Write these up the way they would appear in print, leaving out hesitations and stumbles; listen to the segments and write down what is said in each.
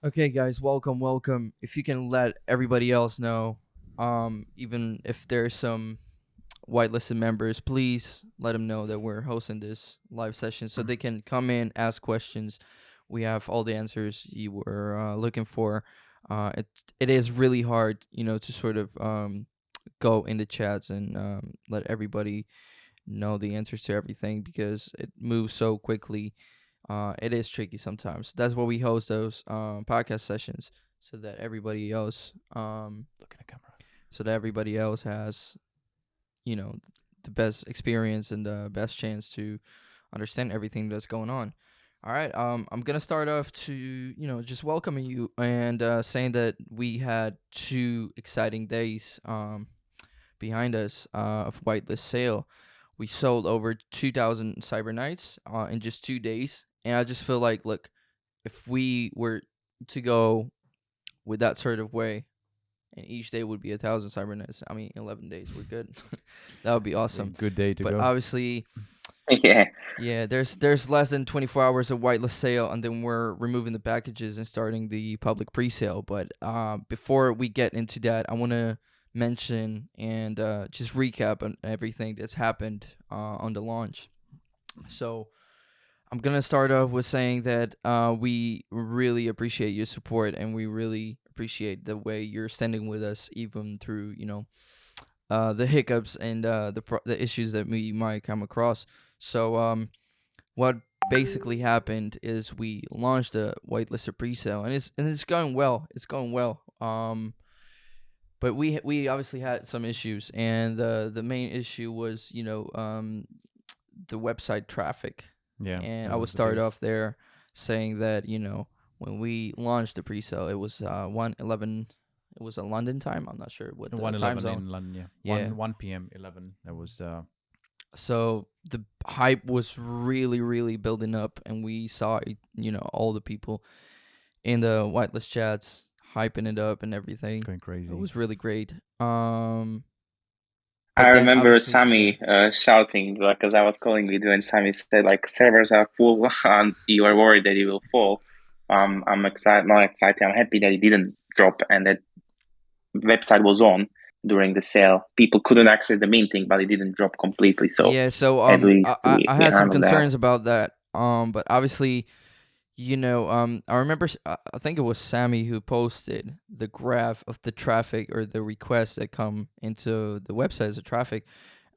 Okay, guys, welcome. If you can let everybody else know, even if there's some whitelisted members, please let them know that we're hosting this live session so they can come in, ask questions. We have all the answers you were looking for. It is really hard, to sort of go in the chats and let everybody know the answers to everything because it moves so quickly. It is tricky sometimes. That's why we host those podcast sessions so that everybody else Look at the camera. so that everybody else has you know the best experience and the best chance to understand everything that's going on. All right, I'm gonna start off to just welcoming you and saying that we had 2 exciting days behind us of whitelist sale. We sold over 2,000 Cybernites in just 2 days, and I just feel like, look, if we were to go with that sort of way, and each day would be 1,000 Cybernites, I mean, 11 days, we're good. That would be A awesome. good day to But go. obviously, Yeah, yeah, there's less than 24 hours of whitelist sale, and then we're removing the packages and starting the public pre-sale. But before we get into that, I want to mention and just recap on everything that's happened on the launch. So I'm gonna start off with saying that we really appreciate your support, and we really appreciate the way you're standing with us, even through the hiccups and the issues that we might come across. So what basically happened is we launched a whitelisted pre-sale, and it's going well. It's going well. But we obviously had some issues, and the main issue was the website traffic. Yeah, And that I would was the start biggest. off there saying that when we launched the pre-sale, it was 1:11. It was a London time. I'm not sure what the time 1:11 zone. in London. Yeah, Yeah. 1 p.m. 11. That was So the hype was really, really building up, and we saw all the people in the whitelist chats hyping it up and everything. going It crazy. was really great. I But then remember obviously, yeah, Sammy shouting because I was calling video and Sammy said like servers are full and you are worried that it will fall. I'm excited, not excited. I'm happy that it didn't drop and that website was on during the sale. People couldn't access the minting, but it didn't drop completely. So yeah. So at I, least I we I we had some handled that. concerns about that. But obviously, I remember I think it was Sammy who posted the graph of the traffic or the requests that come into the website as a traffic.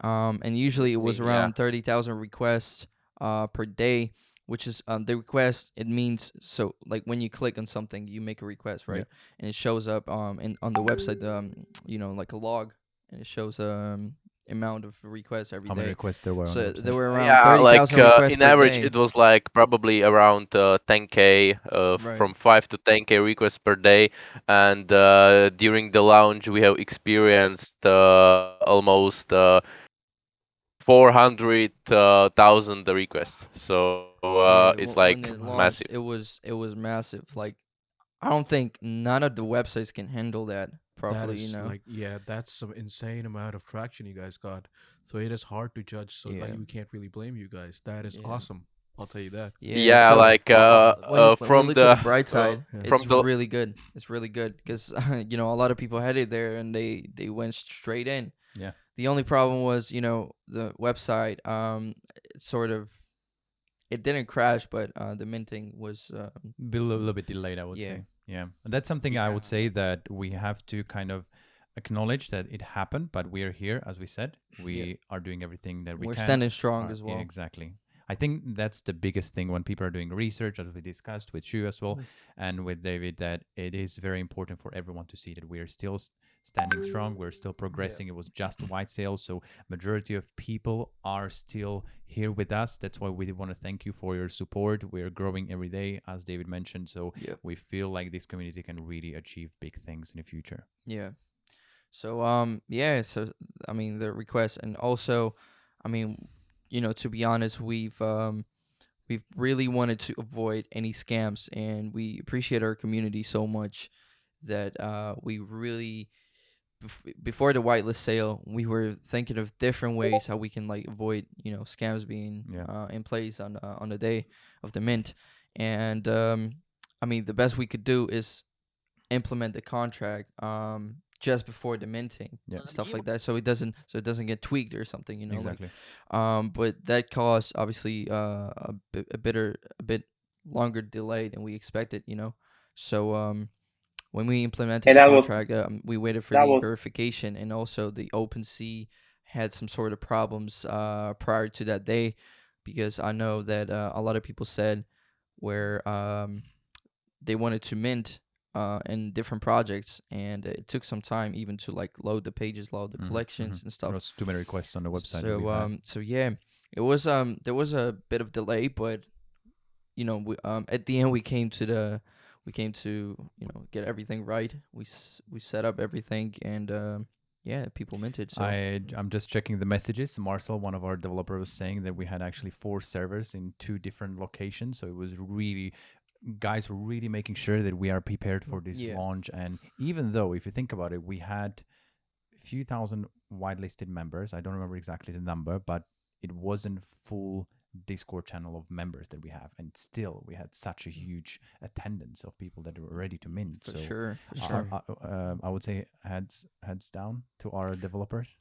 And usually Was it me, was yeah. around 30,000 requests per day, which is the request. It means, so like when you click on something, you make a request, Yeah, right? And it shows up on the website, like a log, and it shows amount of requests every how many day. requests there were on the So there website? were around Yeah, like 30,000 requests in per average, day. it was like probably around 10K, Right. from 5 to 10K requests per day. And during the launch, we have experienced almost 400,000 requests. So it's Yeah, like when it massive. launched, it was massive. Like, I don't think none of the websites can handle that That properly. is like, yeah, that's some insane amount of traction you guys got. So it is hard to judge. So like, Yeah, we can't really blame you guys. That is yeah, awesome. I'll tell you that. yeah. Yeah, So like when we from look at the the bright side, Yeah. from it's the really good. It's really good because a lot of people had it there and they went straight in. Yeah, The only problem was the website. It sort of it didn't crash, but the minting was little bit delayed, I would yeah, say. Yeah, and that's something I Yeah. would say that we have to kind of acknowledge that it happened, but we are here, as we said. yeah. We are doing everything that we We're can. standing strong as Yeah, well. exactly. I think that's the biggest thing when people are doing research, as we discussed with you as well, and with David, that it is very important for everyone to see that we are still standing strong. We're still Yeah. progressing. It was just white sales, so majority of people are still here with us. That's why we want to thank you for your support. We are growing every day, as David mentioned, so Yeah, we feel like this community can really achieve big things in the future. yeah. So yeah, so I mean the request, and also I mean to be honest, we've really wanted to avoid any scams, and we appreciate our community so much that we really before the whitelist sale, we were thinking of different ways how we can like avoid scams being Yeah. in place on the day of the mint. And I mean, the best we could do is implement the contract just before the minting Yeah. and stuff like that, so it doesn't get tweaked or something, like Exactly. but that caused obviously a bit longer delay than we expected, so when we implemented And the that was contract, we waited for that the was verification, and also the OpenSea had some sort of problems prior to that day, because I know that a lot of people said where they wanted to mint in different projects, and it took some time even to like load the pages, load the collections and There stuff. was too many requests on the website that we've So had. so yeah, it was there was a bit of delay, but at the end we came to get everything right. We set up everything, and yeah, people minted. So I'm just checking the messages. Marcel, one of our developers, was saying that we had actually 4 servers in 2 different locations. So it was really, guys were really making sure that we are prepared for this yeah, launch. And even though, if you think about it, we had a few thousand whitelisted members. I don't remember exactly the number, but it wasn't full Discord channel of members that we have, and still we had such a huge attendance of people that were ready to mint. for So sure, for I, sure. I would say heads down to our developers.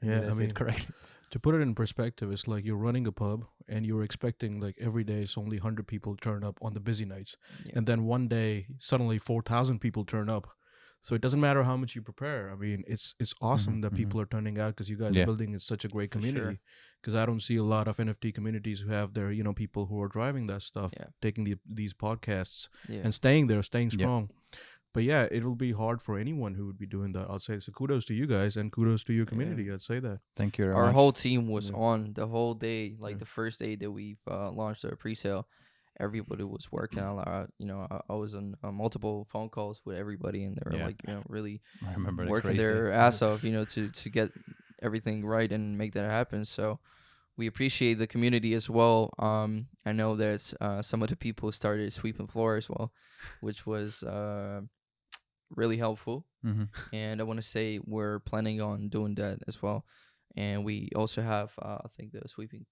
Yeah, Did I I say it mean, correctly? to put it in perspective, it's like you're running a pub and you're expecting like every day it's only 100 people turn up on the busy nights. Yeah, And then one day suddenly 4,000 people turn up. So it doesn't matter how much you prepare. I mean, it's awesome that people are turning out because you guys are Yeah. building in such a great For sure. community. Because I don't see a lot of NFT communities who have their, people who are driving that stuff, Yeah. taking these podcasts Yeah. and staying there, staying Yeah. strong. But yeah, it'll be hard for anyone who would be doing that. I'd say so. Kudos to you guys and kudos to your community. I'd say that. Thank you very Our much. whole team was Yeah. on the whole day, like Yeah. the first day that we launched our pre-sale. Everybody was working a lot. I was on multiple phone calls with everybody, and they were Yeah. like, really I remember the working crazy. their ass off, to get everything right and make that happen. So we appreciate the community as well. I know there's some of the people started sweeping floor as well, which was really helpful. And I want to say we're planning on doing that as well. And we also have, I think, the sweeping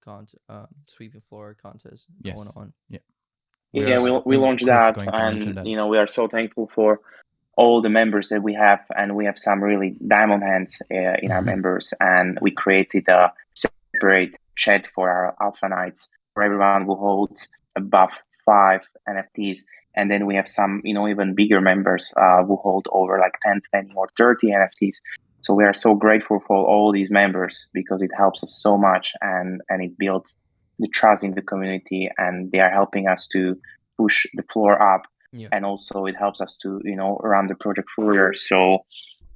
floor contest going Yes. on. Yeah. yeah, we launched Chris is that, going to mention and that. we are so thankful for all the members that we have, and we have some really diamond hands in our members, and we created a separate chat for our alpha nights for everyone who holds above 5 NFTs, and then we have some even bigger members who hold over like 10, 20, or 30 NFTs. So we are so grateful for all these members because it helps us so much, and it builds the trust in the community, and they are helping us to push the floor up, Yeah. and also it helps us to run the project further. So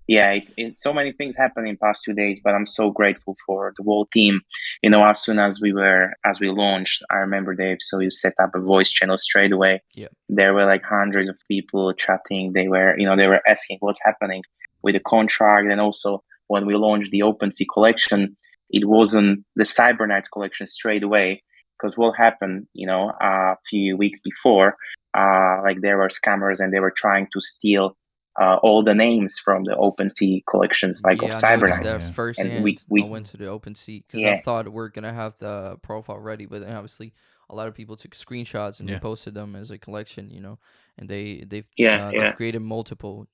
yeah, it's so many things happened in past 2 days, but I'm so grateful for the whole team. As soon as we launched, I remember, Dave, so you set up a voice channel straight away. Yeah. There were like hundreds of people chatting. They were asking what's happening with the contract. And also when we launched the OpenSea collection, it wasn't the Cybernites collection straight away, because what happened, a few weeks before, like there were scammers and they were trying to steal all the names from the OpenSea collections, like of Yeah, I noticed Cybernites. that yeah. And firsthand. I went to the OpenSea because I yeah, thought we're gonna have the profile ready, but then obviously a lot of people took screenshots and they Yeah. posted them as a collection, and they've yeah. created multiple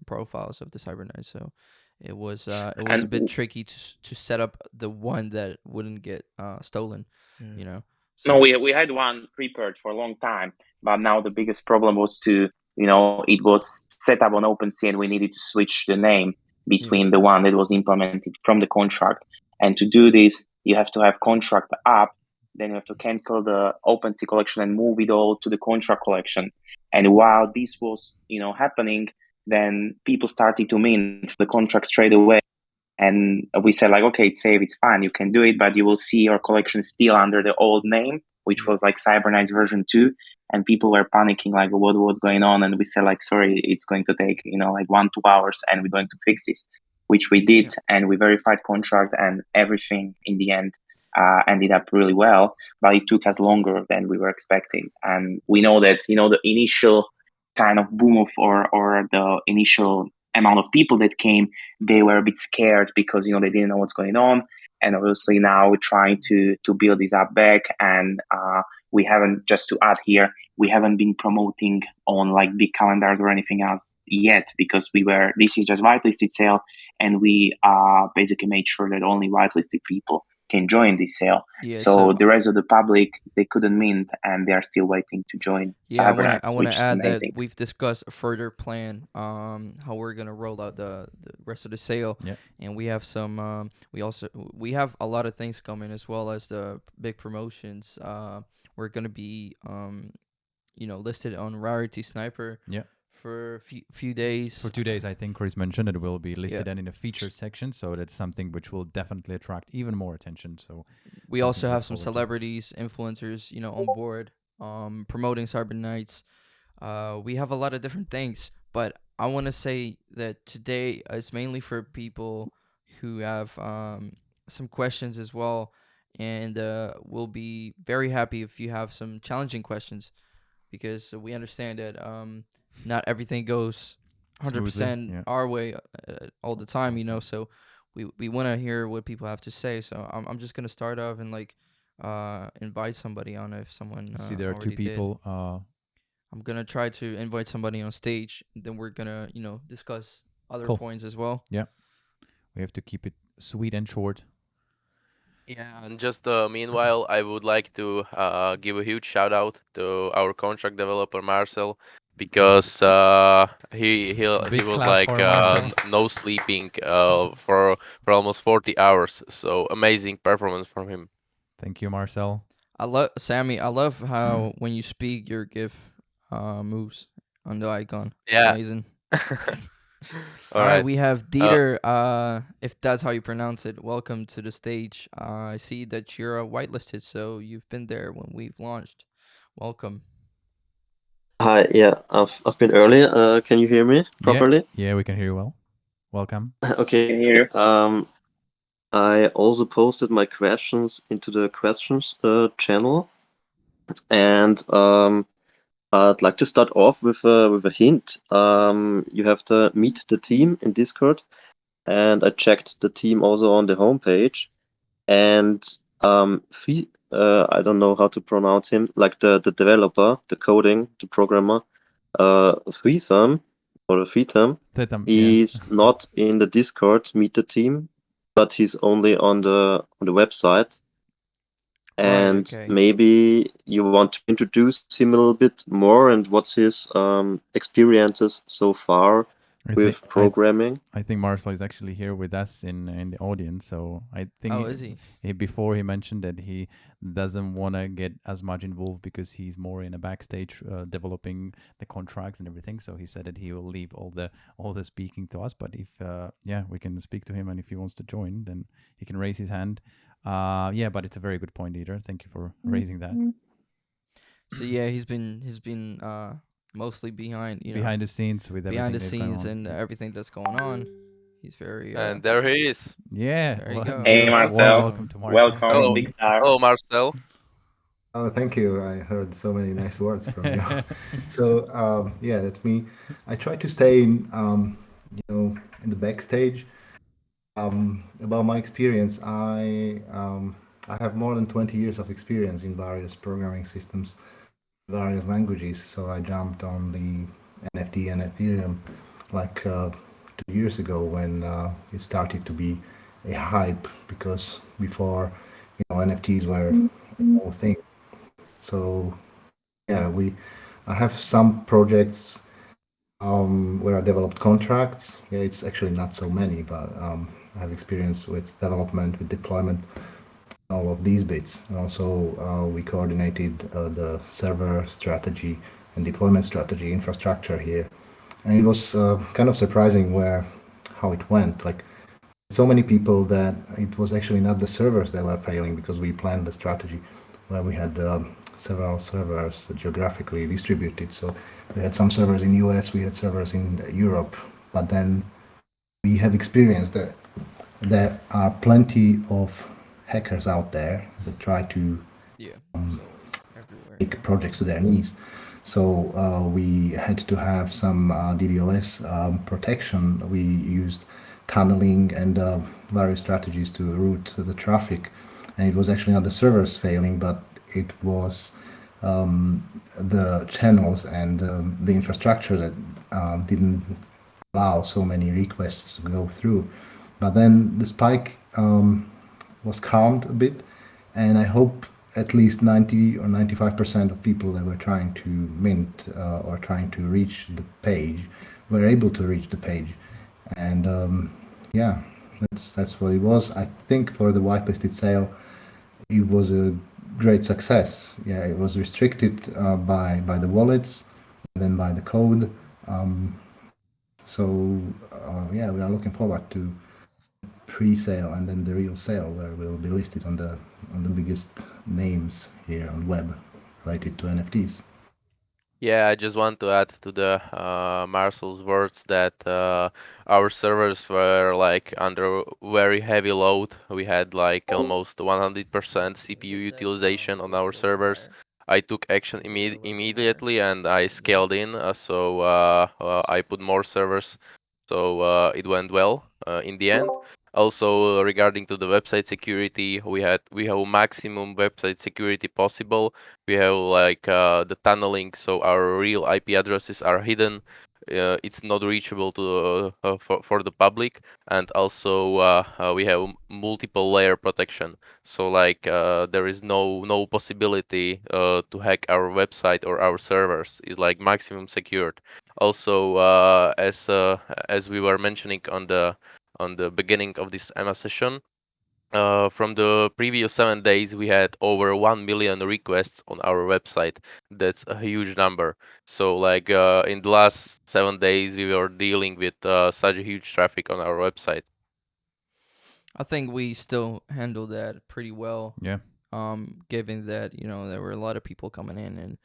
profiles of the Cyberknight. So it was a And bit tricky to set up the one that wouldn't get stolen, Yeah. you know. no, So we had one prepared for a long time, but now the biggest problem was it was set up on OpenSea, and we needed to switch the name between the one that was implemented from the contract. And to do this, you have to have contract up, then you have to cancel the OpenSea collection and move it all to the contract collection. And while this was, happening, then people started to mint the contract straight away. And we said like, okay, it's safe, it's fine, you can do it, but you will see your collection still under the old name, which was like Cybernights version 2. And people were panicking, like, what was going on? And we said like, sorry, it's going to take, like 1-2 hours, and we're going to fix this, which we did. And we verified contract, and everything in the end ended up really well, but it took us longer than we were expecting. And we know that, the initial kind of boom of, or the initial amount of people that came, they were a bit scared because they didn't know what's going on. And obviously now we're trying to build this up back, and we haven't, just to add here, we haven't been promoting on like big calendars or anything else yet, because this is just whitelisted sale, and we basically made sure that only whitelisted people can join this sale. Yeah, So the rest of the public, they couldn't mint, and they are still waiting to join yeah, I Cybernites, wanna which is add that amazing. we've discussed a further plan, how we're gonna roll out the rest of the sale, Yeah. and we have some, we have a lot of things coming, as well as the big promotions. We're gonna be listed on Rarity Sniper. Yeah. For few days. For 2 days, I think Chris mentioned it will be Yeah. listed and in a featured section, so that's something which will definitely attract even more attention. So We something also to look have some forward to. celebrities, influencers, on board, promoting Cybernites. We have a lot of different things, but I want to say that today is mainly for people who have some questions as well, and we'll be very happy if you have some challenging questions, because we understand that not everything goes 100% yeah. our way all the time, so we want to hear what people have to say. So I'm just gonna start off and invite somebody on, if someone See, there are two already did. people. I'm gonna try to invite somebody on stage. Then we're gonna, discuss other Cool. points as well. Yeah, we have to keep it sweet and short. Yeah, and just meanwhile, I would like to give a huge shout out to our contract developer Marcel, because he Big was clap like for Marcel. no sleeping for almost 40 hours. So amazing performance from him. Thank you, Marcel. I love Sammy. I love how when you speak, your GIF moves on the icon. Yeah. Amazing. All All right, right. we have Dieter. If that's how you pronounce it, welcome to the stage. I see that you're whitelisted, so you've been there when we've launched. Welcome. Hi, yeah, I've been earlier. Can you hear me properly? Yeah, we can hear you well. Welcome. Okay. Can hear you. I also posted my questions into the questions channel, and I'd like to start off with a hint. You have to meet the team in Discord, and I checked the team also on the homepage, and I don't know how to pronounce him, like the developer, the coding, the programmer, Threesome or Thetam, Thetam, yeah. he's not in the Discord meet the team, but he's only on the website. Right, And okay. maybe you want to introduce him a little bit more, and what's his experiences so far with programming. I think Marcel is actually here with us in the audience. So I think Oh, is he? Before he mentioned that he doesn't want to get as much involved because he's more in a backstage developing the contracts and everything. So he said that he will leave all the speaking to us. But if we can speak to him, and if he wants to join, then he can raise his hand. But it's a very good point, Dieter. Thank you for raising that. So yeah, he's been mostly behind the scenes with everything behind the that's going scenes on. and everything that's going on. He's very And there he is. Yeah. There you go. Hey, Marcel. Welcome to Marcel. Welcome, Hello. big star. Hello, Marcel. Oh, thank you. I heard so many nice words from you. So, yeah, that's me. I try to stay in the backstage. About my experience, I have more than 20 years of experience in various programming systems, various languages. So I jumped on the NFT and Ethereum like 2 years ago when it started to be a hype, because before NFTs were a whole thing. So yeah, I have some projects where I developed contracts. Yeah, it's actually not so many, but I have experience with development, with deployment, all of these bits. And also, we coordinated the server strategy and deployment strategy infrastructure here, and it was kind of surprising how it went. Like, so many people that it was actually not the servers that were failing, because we planned the strategy where we had several servers geographically distributed. So we had some servers in US, we had servers in Europe, but then we have experienced that there are plenty of hackers out there that try to make projects to their needs. So we had to have some DDoS protection. We used tunneling and various strategies to route the traffic. And it was actually not the servers failing, but it was the channels and the infrastructure that didn't allow so many requests to go through. But then the spike was calmed a bit, and I hope at least 90 or 95% of people that were trying to mint or trying to reach the page were able to reach the page. And yeah, that's what it was. I think for the whitelisted sale, it was a great success. Yeah, it was restricted by the wallets, and then by the code. So yeah, we are looking forward to pre-sale and then the real sale, where we'll be listed on the biggest names here on web related to NFTs. Yeah, I just want to add to the Marcel's words that our servers were like under very heavy load. We had like almost 100% CPU utilization on our servers. I took action immediately and I scaled in. I put more servers, so it went well in the end. Also, regarding to the website security, we have maximum website security possible. We have like the tunneling, so our real IP addresses are hidden. It's not reachable to for the public, and also we have multiple layer protection. So like there is no possibility to hack our website or our servers. Is like maximum secured. Also, as we were mentioning on the beginning of this Emma session, from the previous 7 days, we had over 1 million requests on our website. That's a huge number. So, like in the last 7 days, we were dealing with such a huge traffic on our website. I think we still handled that pretty well. Yeah. Given that there were a lot of people coming in, and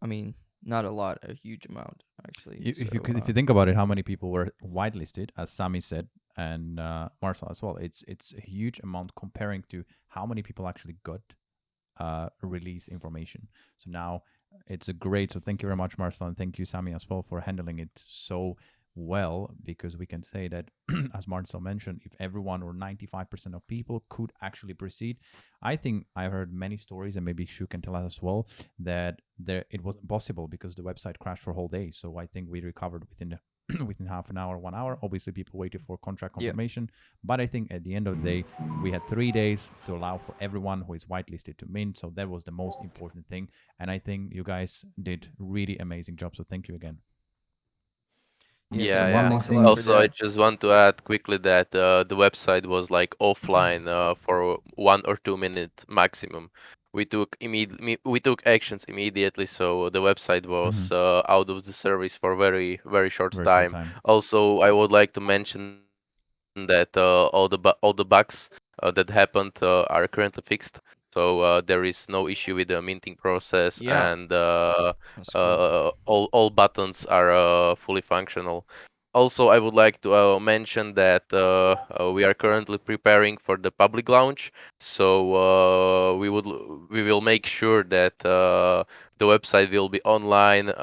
I mean, not a lot, a huge amount actually. If you think about it, how many people were whitelisted, as Sami said, and Marcel as well, it's a huge amount comparing to how many people actually got release information. So now it's a great. So thank you very much, Marcel, and thank you, Sami, as well, for handling it so well, because we can say that, as Marcel mentioned, if everyone or 95% of people could actually proceed, I think I heard many stories, and maybe Shu can tell us as well, that it wasn't possible because the website crashed for a whole day. So I think we recovered within within half an hour, 1 hour. Obviously, people waited for contract confirmation, but I think at the end of the day, we had 3 days to allow for everyone who is whitelisted to mint. So that was the most important thing, and I think you guys did really amazing job. So thank you again. Yeah. One more thing. Also, I just want to add quickly that the website was like offline for 1 or 2 minutes maximum. We took actions immediately, so the website was out of the service for very very short time. Also, I would like to mention that all the bugs that happened are currently fixed. So there is no issue with the minting process, and all buttons are fully functional. Also, I would like to mention that we are currently preparing for the public launch. So we will make sure that the website will be online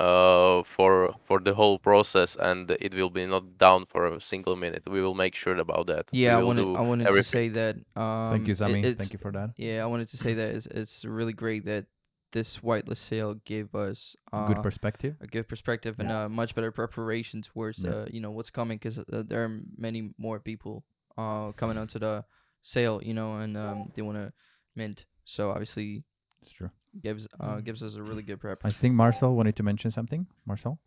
for the whole process, and it will be not down for a single minute. We will make sure about that. Yeah, we will do I wanted to say that. Thank you, Sami. Thank you for that. Yeah, I wanted to say that it's really great that this whitelist sale gave us good perspective, a good perspective, and a much better preparation towards what's coming, because there are many more people coming onto the sale, and they want to mint. So obviously, it's true. Gives us a really good prep. I think Marcel wanted to mention something. Marcel?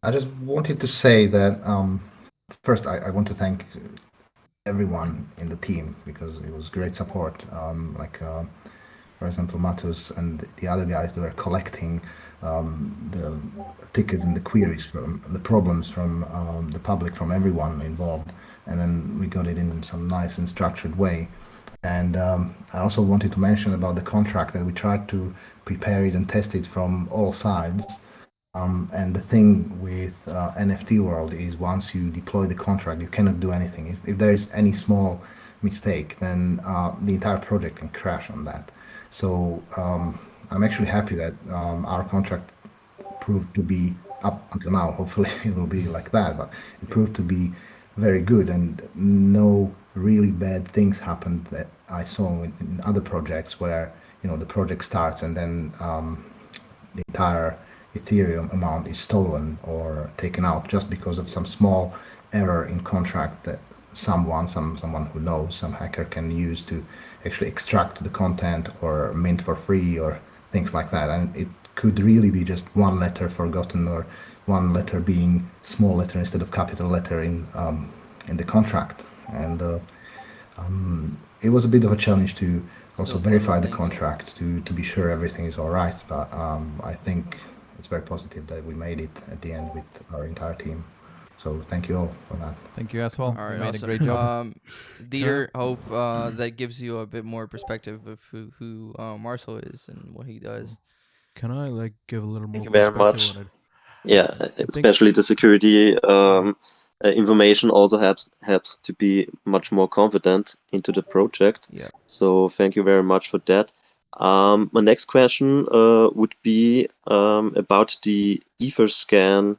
I just wanted to say that first I want to thank everyone in the team, because it was great support. For example, Matus and the other guys that were collecting the tickets and the queries from the problems from the public, from everyone involved, and then we got it in some nice and structured way. And I also wanted to mention about the contract, that we tried to prepare it and test it from all sides. And the thing with NFT world is, once you deploy the contract, you cannot do anything. If there is any small mistake, then the entire project can crash on that. So I'm actually happy that our contract proved to be, up until now, hopefully it will be like that, but it proved to be very good, and no really bad things happened that I saw in other projects, where the project starts and then the entire Ethereum amount is stolen or taken out just because of some small error in contract that someone who knows, some hacker can use to actually extract the content or mint for free or things like that. And it could really be just one letter forgotten or one letter being small letter instead of capital letter in the contract. And it was a bit of a challenge to also those little verify the things, yeah. contract to be sure everything is all right. But I think it's very positive that we made it at the end with our entire team. So thank you all for that. Thank you as well. All You right, made awesome. a great job. Dieter, hope that gives you a bit more perspective of who Marcel is and what he does. Can I like give a little more Thank you very perspective much. on it? Yeah, I think especially the security information also helps to be much more confident into the project. Yeah. So thank you very much for that. My next question would be about the Etherscan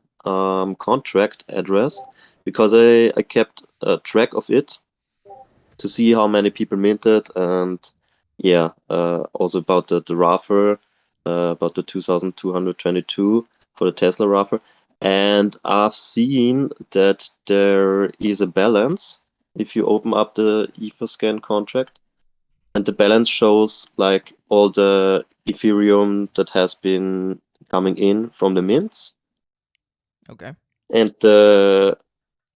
contract address, because I kept track of it to see how many people minted, and yeah, also about the Raffer, about the 2222 for the Tesla Raffer. And I've seen that there is a balance if you open up the Etherscan contract, and the balance shows like all the Ethereum that has been coming in from the mints, Okay. and the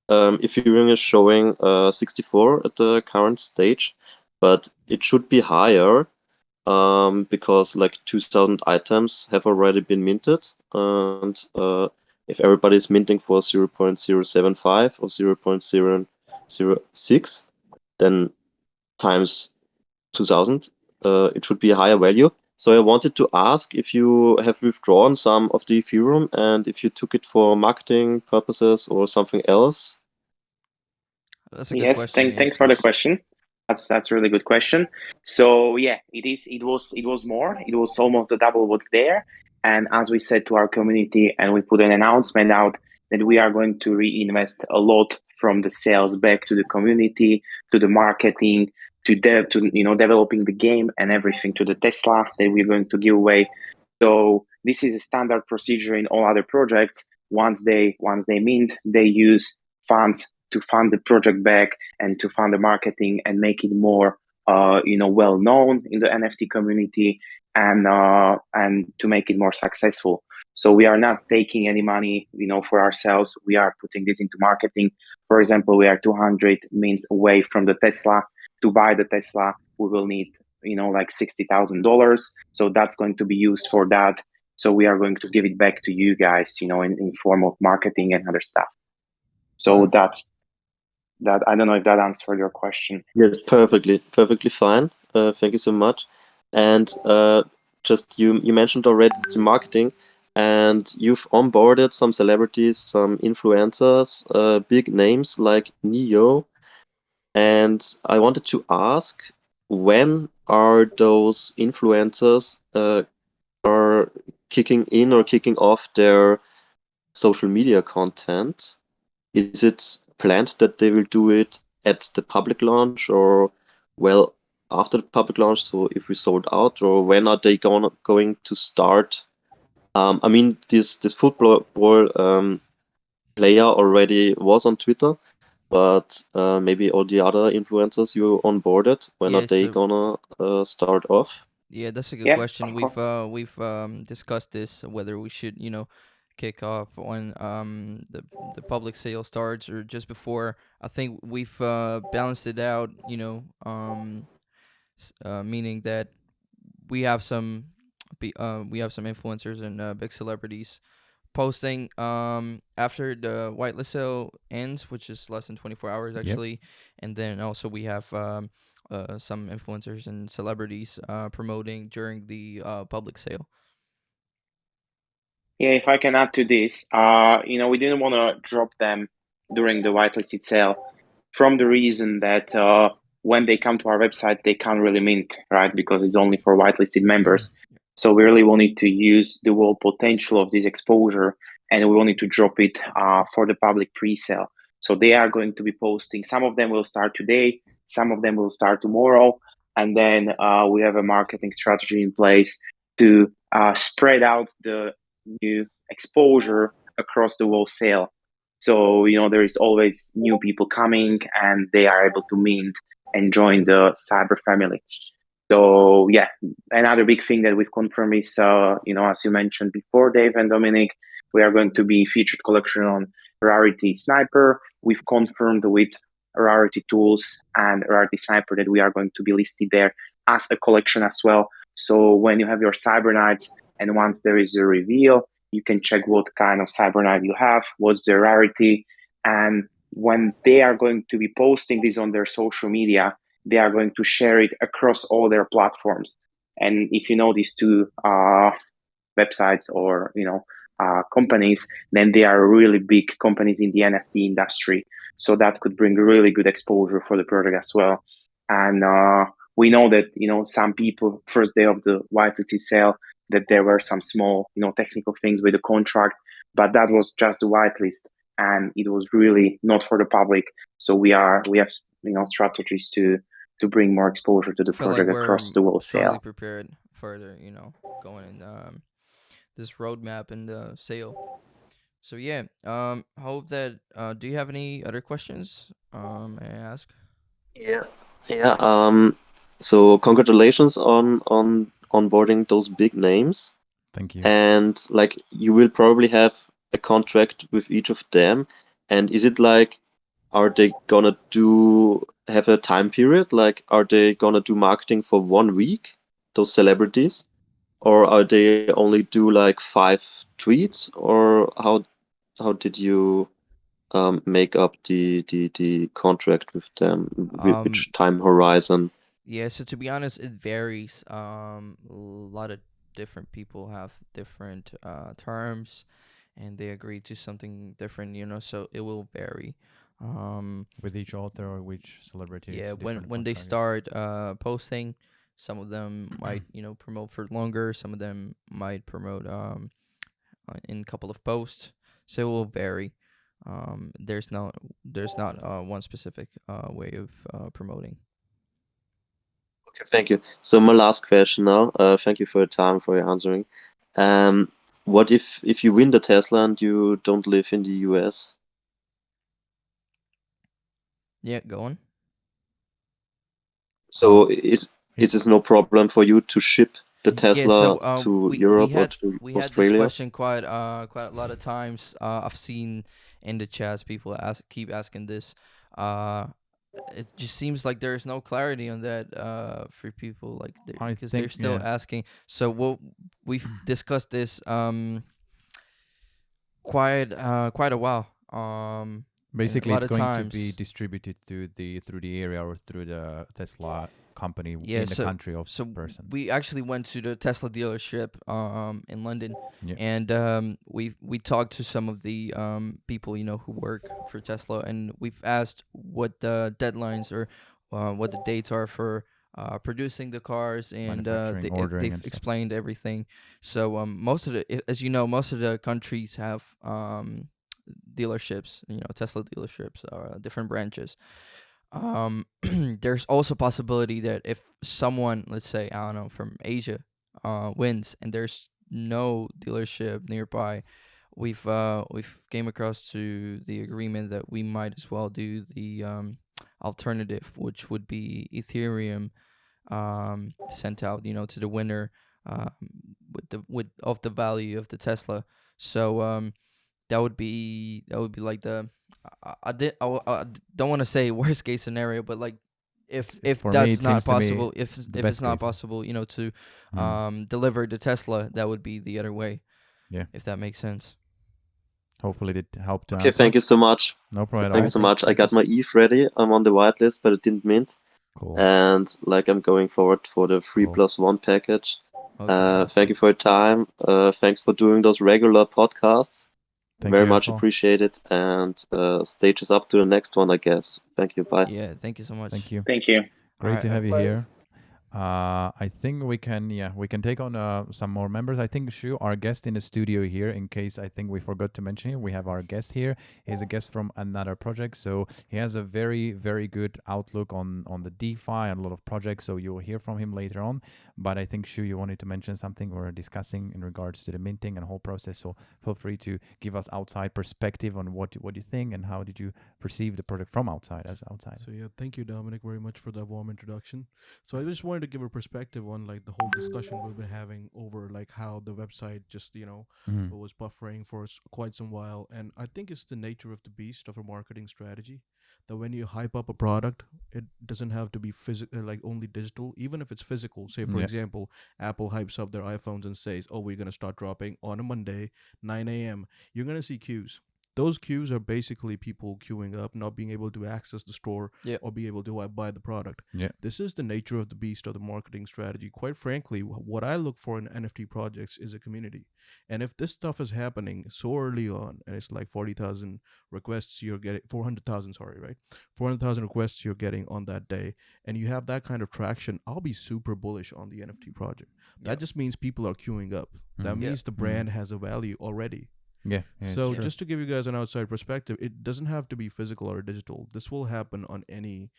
Ethereum is showing 64 at the current stage, but it should be higher because like 2000 items have already been minted, and if everybody's minting for 0.075 or 0.006, then times 2000, it should be a higher value. So I wanted to ask if you have withdrawn some of the Ethereum and if you took it for marketing purposes or something else. That's a good Yes, question. Yeah. thanks for the question. That's a really good question. So yeah, it was more. It was almost the double what's there. And as we said to our community, and we put an announcement out that we are going to reinvest a lot from the sales back to the community, to the marketing, to developing the game and everything, to the Tesla that we're going to give away. So this is a standard procedure in all other projects. Once they mint, they use funds to fund the project back and to fund the marketing and make it more well known in the NFT community and to make it more successful. So we are not taking any money for ourselves. We are putting this into marketing. For example, we are 200 mints away from the Tesla. To buy the Tesla, we will need like $60,000. So that's going to be used for that. So we are going to give it back to you guys, in form of marketing and other stuff. So that's that. I don't know if that answered your question. Yes, perfectly fine. Thank you so much. And just you mentioned already the marketing, and you've onboarded some celebrities, some influencers, big names like Neo. And I wanted to ask, when are those influencers are kicking in or kicking off their social media content? Is it planned that they will do it at the public launch or well after the public launch? So if we sold out, or when are they going to start? I mean, this football player already was on Twitter, but maybe all the other influencers you onboarded, when are Yeah. they So gonna start off? yeah, that's a good Yeah, question. of course. We've discussed this whether we should kick off when the public sale starts or just before. I think we've balanced it out. Meaning that we have some we have some influencers and big celebrities posting after the whitelist sale ends, which is less than 24 hours Yep. actually. And then also we have some influencers and celebrities promoting during the public sale. Yeah, if I can add to this, we didn't want to drop them during the whitelisted sale from the reason that when they come to our website, they can't really mint, right? Because it's only for whitelisted members. So we really wanted to use the whole potential of this exposure, and we wanted to drop it for the public pre-sale. So they are going to be posting. Some of them will start today. Some of them will start tomorrow. and then we have a marketing strategy in place to spread out the new exposure across the whole sale. So there is always new people coming, and they are able to mint and join the Cyber family. So yeah, another big thing that we've confirmed is, as you mentioned before, Dave and Dominic, we are going to be featured collection on Rarity Sniper. We've confirmed with Rarity Tools and Rarity Sniper that we are going to be listed there as a collection as well. So when you have your Cybernites, and once there is a reveal, you can check what kind of Cybernite you have, what's the rarity, and when they are going to be posting this on their social media, they are going to share it across all their platforms. And if you know these two websites or companies, then they are really big companies in the NFT industry. So that could bring really good exposure for the project as well. And we know that some people first day of the whitelist sale that there were some small technical things with the contract, but that was just the whitelist, and it was really not for the public. So we have strategies to bring more exposure to the I feel like project we're across the whole strongly sale. prepared further, going in this roadmap and the sale. So yeah, hope that do you have any other questions? May I ask? Yeah. Yeah. So congratulations on onboarding those big names. Thank you. And like you will probably have a contract with each of them. And is it like, are they gonna have a time period? Like, are they gonna do marketing for 1 week, those celebrities? Or are they only do like 5 tweets? Or how did you make up the contract with them? Which time horizon? Yeah, so to be honest, it varies. A lot of different people have different terms, and they agree to something different, so it will vary. With each author or which celebrity? Yeah, It's when different when they contract. start posting, some of them might promote for longer. Some of them might promote in a couple of posts. So it will vary. There's not one specific way of promoting. Okay, thank you. So my last question now. Thank you for your time, for your answering. Um, what if you win the Tesla and you don't live in the US? Yeah, go on. So is this no problem for you to ship the Yeah, so Tesla to we Europe or to we had this Australia? question quite a lot of times. I've seen in the chats people keep asking this. Uh, it just seems like there's no clarity on that for people, like I because they're think, still yeah. asking. So we've discussed this quite a while. And a Basically, lot it's of going to be times. distributed through the area or through the Tesla company Yeah, in the country of so person. we actually went to the Tesla dealership in London, Yeah. and we talked to some of the people who work for Tesla, and we've asked what the deadlines or what the dates are for producing the cars, and Manufacturing, ordering, they've and stuff. explained everything. So most of as you know, most of the countries have dealerships, Tesla dealerships, different branches. There's also possibility that if someone, let's say, I don't know, from Asia, wins and there's no dealership nearby, we've came across to the agreement that we might as well do the alternative, which would be Ethereum sent out, to the winner, um, with of the value of the Tesla. So that would be like the I don't want to say worst case scenario, but like if For me, that's it not seems to me possible, if the if it's best not case. possible, to Mm. deliver the Tesla, that would be the other way. Yeah. If that makes sense. Hopefully, it helped to Okay, answer. thank you so much. No problem at Thank all. you so Thank much. I thank you got my ETH ready. I'm on the whitelist, but it didn't mint. Cool. And like I'm going forward for the 3+1 package. Okay, Thank awesome. you for your time. Thanks for doing those regular podcasts. Thank Very you much as well. appreciated. And stage is up to the next one, I guess. Thank you. Bye. Yeah, thank you so much. Thank you. Thank you. Great Alright, to have you Bye. here. I think we can, we can take on some more members. I think Shu, our guest in the studio here, in case I think we forgot to mention him, we have our guest here. He's a guest from another project, so he has a very, very good outlook on the DeFi and a lot of projects. So you'll hear from him later on. But I think Shu, you wanted to mention something we're discussing in regards to the minting and whole process. So feel free to give us outside perspective on what you think and how did you perceive the project from outside as outside. So yeah, thank you, Dominic, very much for that warm introduction. So I just wanted to give a perspective on like the whole discussion we've been having over like how the website just was buffering for quite some while, and I think it's the nature of the beast of a marketing strategy that when you hype up a product, it doesn't have to be physical, like only digital, even if it's physical. Say for Yeah. example, Apple hypes up their iPhones and says, "Oh, we're gonna start dropping on a Monday, 9 a.m." You're gonna see queues. Those queues are basically people queuing up, not being able to access the store Yeah. or be able to buy the product. Yeah. This is the nature of the beast of the marketing strategy. Quite frankly, what I look for in NFT projects is a community. And if this stuff is happening so early on, and it's like 40,000 requests you're getting, 400,000, sorry, right? 400,000 requests you're getting on that day, and you have that kind of traction, I'll be super bullish on the NFT project. That Yeah. just means people are queuing up. That Mhm. Yeah. means the brand has a value already. Yeah. So it's true. just to give you guys an outside perspective, it doesn't have to be physical or digital. This will happen on any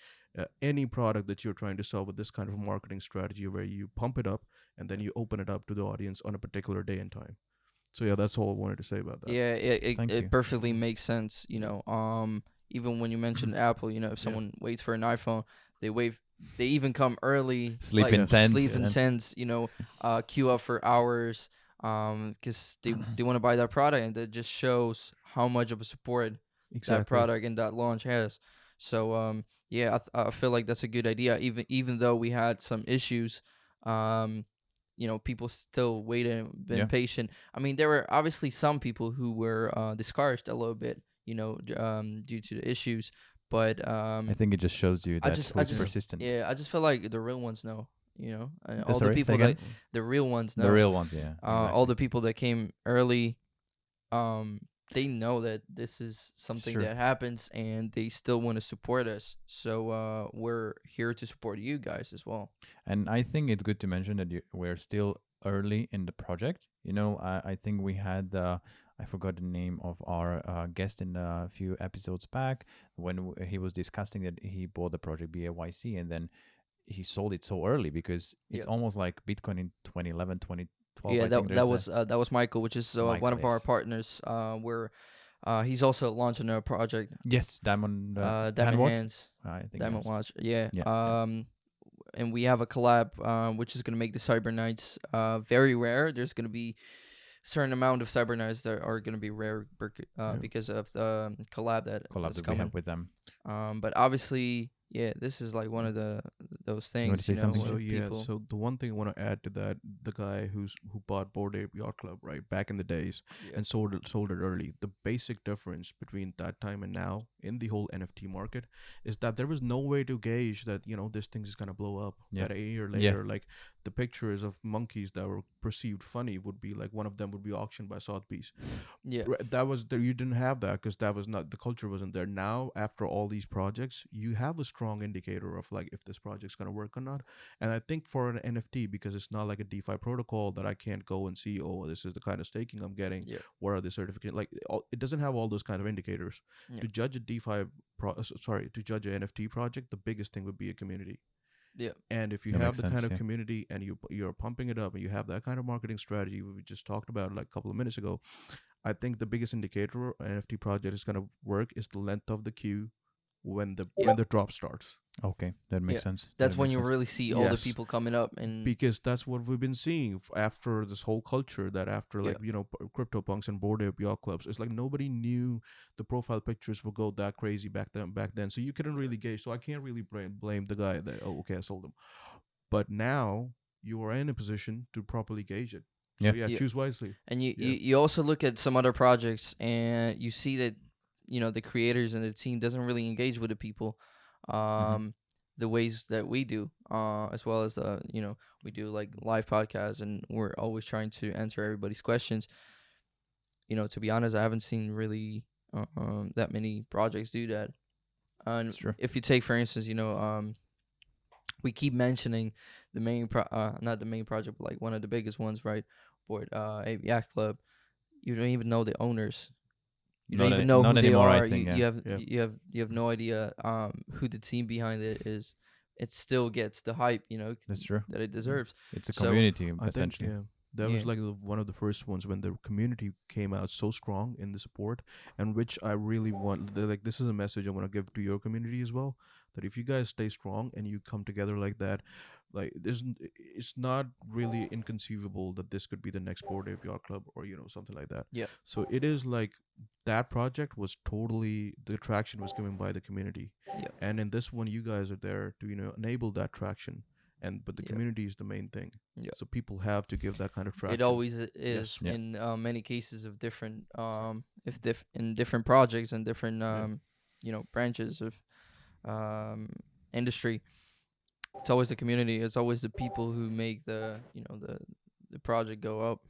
product that you're trying to sell with this kind of marketing strategy, where you pump it up and then you open it up to the audience on a particular day and time. So yeah, that's all I wanted to say about that. Yeah, Thank you. it perfectly makes sense. Even when you mentioned Apple, if someone waits for an iPhone, they wait. They even come early, Sleep like in tents sleep in and- tents. Queue up for hours, because they want to buy that product, and that just shows how much of a support that Exactly. product and that launch has. So yeah, I feel like that's a good idea. Even though we had some issues, um, people still waited, been Yeah. patient. I mean, there were obviously some people who were discouraged a little bit, due to the issues. But I think it just shows you I that just, who's persistent. yeah, I just feel like the real ones know, and all the Sorry, say people again? the real ones know. The real ones, yeah. All the people that came early, they know that this is something Sure. that happens, and they still want to support us. So we're here to support you guys as well. And I think it's good to mention that we're still early in the project. I think we had I forgot the name of our guest in a few episodes back when he was discussing that he bought the project BAYC and then he sold it so early because it's Yep. almost like Bitcoin in 2011, 2012. Yeah, I think that was Michael, which is one Michael, of our yes. partners. Where he's also launching a project. Yes, Diamond Diamond Watch. Hands, I think Diamond yes. Watch. Yeah. Yeah. And we have a collab, which is gonna make the Cybernites very rare. There's gonna be a certain amount of Cybernites that are gonna be rare because of the collab Collab that's that we coming. have with them. But obviously, yeah, this is like one of those things. say something, So where yeah, people. so the one thing I want to add to that, the guy who bought Bored Ape Yacht Club, right, back in the days, Yeah. and sold it early. The basic difference between that time and now in the whole NFT market is that there was no way to gauge that this thing is gonna blow up. Yeah. That a year Yeah. later, like the pictures of monkeys that were perceived funny would be like one of them would be auctioned by Sotheby's. Yeah. That was there. You didn't have that because that was not the culture wasn't there. Now after all these projects, you have a strong indicator of like if this project's gonna work or not. And I think for an NFT, because it's not like a DeFi protocol that I can't go and see, oh, this is the kind of staking I'm getting. Yeah. Where are the certificate? Like it doesn't have all those kind of indicators. Yeah. To judge a to judge an NFT project, the biggest thing would be a community. Yeah. And if you That have makes the sense, kind of yeah. community and you're pumping it up and you have that kind of marketing strategy we just talked about like a couple of minutes ago, I think the biggest indicator an NFT project is going to work is the length of the queue when the drop starts. Okay, that makes Yeah. sense. That's That when makes you sense. really see all the Yes. people coming up and Because that's what we've been seeing after this whole culture that after like crypto punks and Bored Ape Yacht Clubs, it's like nobody knew the profile pictures would go that crazy back then, so you couldn't really gauge. So I can't really blame the guy that, oh, okay, I sold him. But now you are in a position to properly gauge it. So Yeah. Yeah. choose wisely. And you, Yeah. you also look at some other projects and you see that the creators and the team doesn't really engage with the people the ways that we do, as well as we do like live podcasts and we're always trying to answer everybody's questions. To be honest, I haven't seen really that many projects do that. And It's true. if you take for instance we keep mentioning the main not the main project, but like one of the biggest ones, right? Board Yacht Club. You don't even know the owners. You don't even know not who they anymore, I are. think, You, yeah. you have Yeah. you have no idea who the team behind it is. It still gets the hype, That's true. that it deserves. It's a So, community, I think essentially. that was Yeah. like one of the first ones when the community came out so strong in the support, and which I really want. Like this is a message I want to give to your community as well. That if you guys stay strong and you come together like that, like it's not really inconceivable that this could be the next Bored Ape Yacht Club or something like that. Yeah. So it is like that project was totally the traction was given by the community, Yeah. and in this one you guys are there to enable that traction, but the Yeah. community is the main thing. Yeah. So people have to give that kind of traction. It always is Yeah. in many cases of different in different projects and different branches of industry. It's always the community. It's always the people who make the project go up,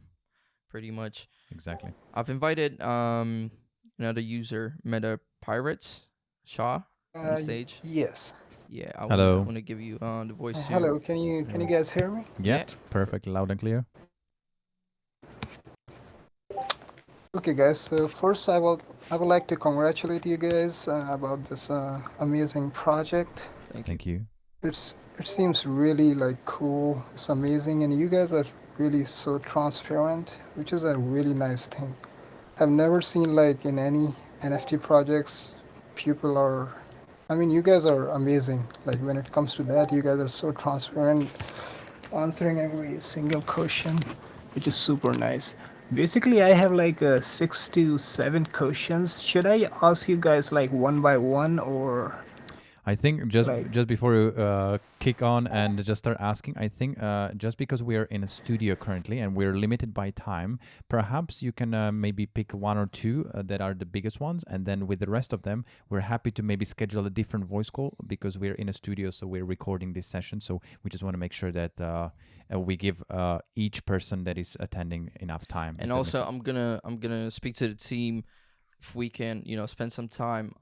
pretty much. Exactly. I've invited another user, Meta Pirates Shaw, on the stage. Yes. Yeah, I Hello. want to give you the voice too. Hello. Can you guys hear me? Yeah, Yeah. perfect, loud and clear. Okay, guys. So first, I would like to congratulate you guys about this amazing project. Thank you. It seems really like cool. It's amazing, and you guys are really so transparent, which is a really nice thing. I've never seen like in any NFT projects, people are. I mean, you guys are amazing. Like when it comes to that, you guys are so transparent, answering every single question, which is super nice. Basically, I have like 6 to 7 questions. Should I ask you guys like one by one, or I think just Like- just before you kick on and just start asking, I think just because we are in a studio currently and we're limited by time, perhaps you can maybe pick one or two that are the biggest ones, and then with the rest of them, we're happy to maybe schedule a different voice call because we're in a studio, so we're recording this session. So we just want to make sure that we give each person that is attending enough time. And also, I'm gonna speak to the team if we can, spend some time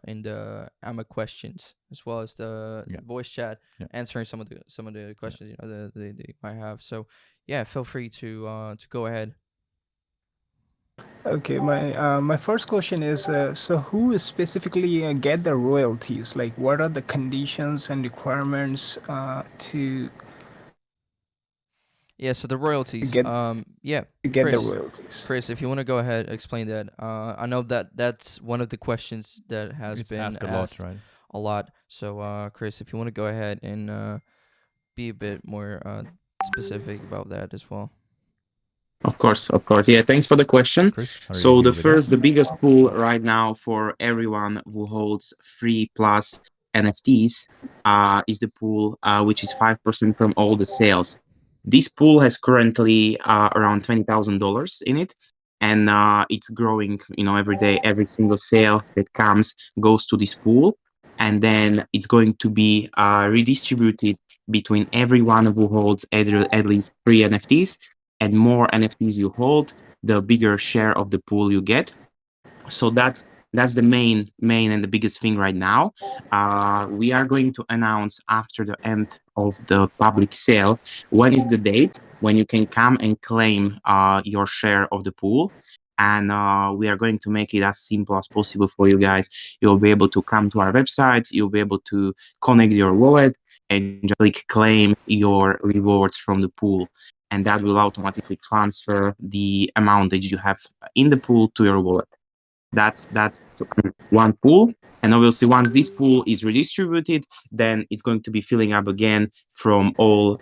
in the AMA questions as well as the Yeah. voice chat, Yeah. answering some of the questions that they might have. So yeah, feel free to go ahead. Okay, my first question is so who specifically get the royalties? Like, what are the conditions and requirements to Yeah, so the royalties. get Yeah, get the Chris. royalties? Chris, if you want to go ahead, explain that. I know that's one of the questions that has it's been asked asked a lot, right? a lot. So, Chris, if you want to go ahead and be a bit more specific about that as well. Of course. Yeah, thanks for the question. Chris, are you So here the with us? first, the biggest pool right now for everyone who holds 3+ NFTs is the pool which is 5% from all the sales. This pool has currently around $20,000 in it, and it's growing. Every day, every single sale that comes goes to this pool, and then it's going to be redistributed between everyone who holds at least 3 NFTs. And more NFTs you hold, the bigger share of the pool you get. So that's the main and the biggest thing right now. We are going to announce after the end of the public sale when is the date when you can come and claim your share of the pool. And we are going to make it as simple as possible for you guys. You'll be able to come to our website. You'll be able to connect your wallet and just click claim your rewards from the pool. And that will automatically transfer the amount that you have in the pool to your wallet. That's one pool. And obviously, once this pool is redistributed, then it's going to be filling up again from all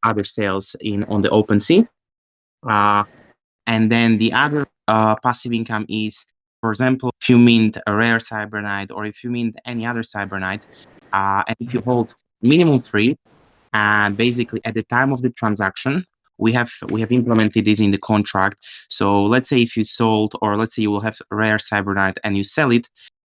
other sales on the OpenSea. And then the other passive income is, for example, if you mint a rare Cybernite or if you mint any other Cybernite, and if you hold minimum 3, and basically at the time of the transaction, we have implemented this in the contract. So let's say if you sold, or let's say you will have a rare Cybernite and you sell it,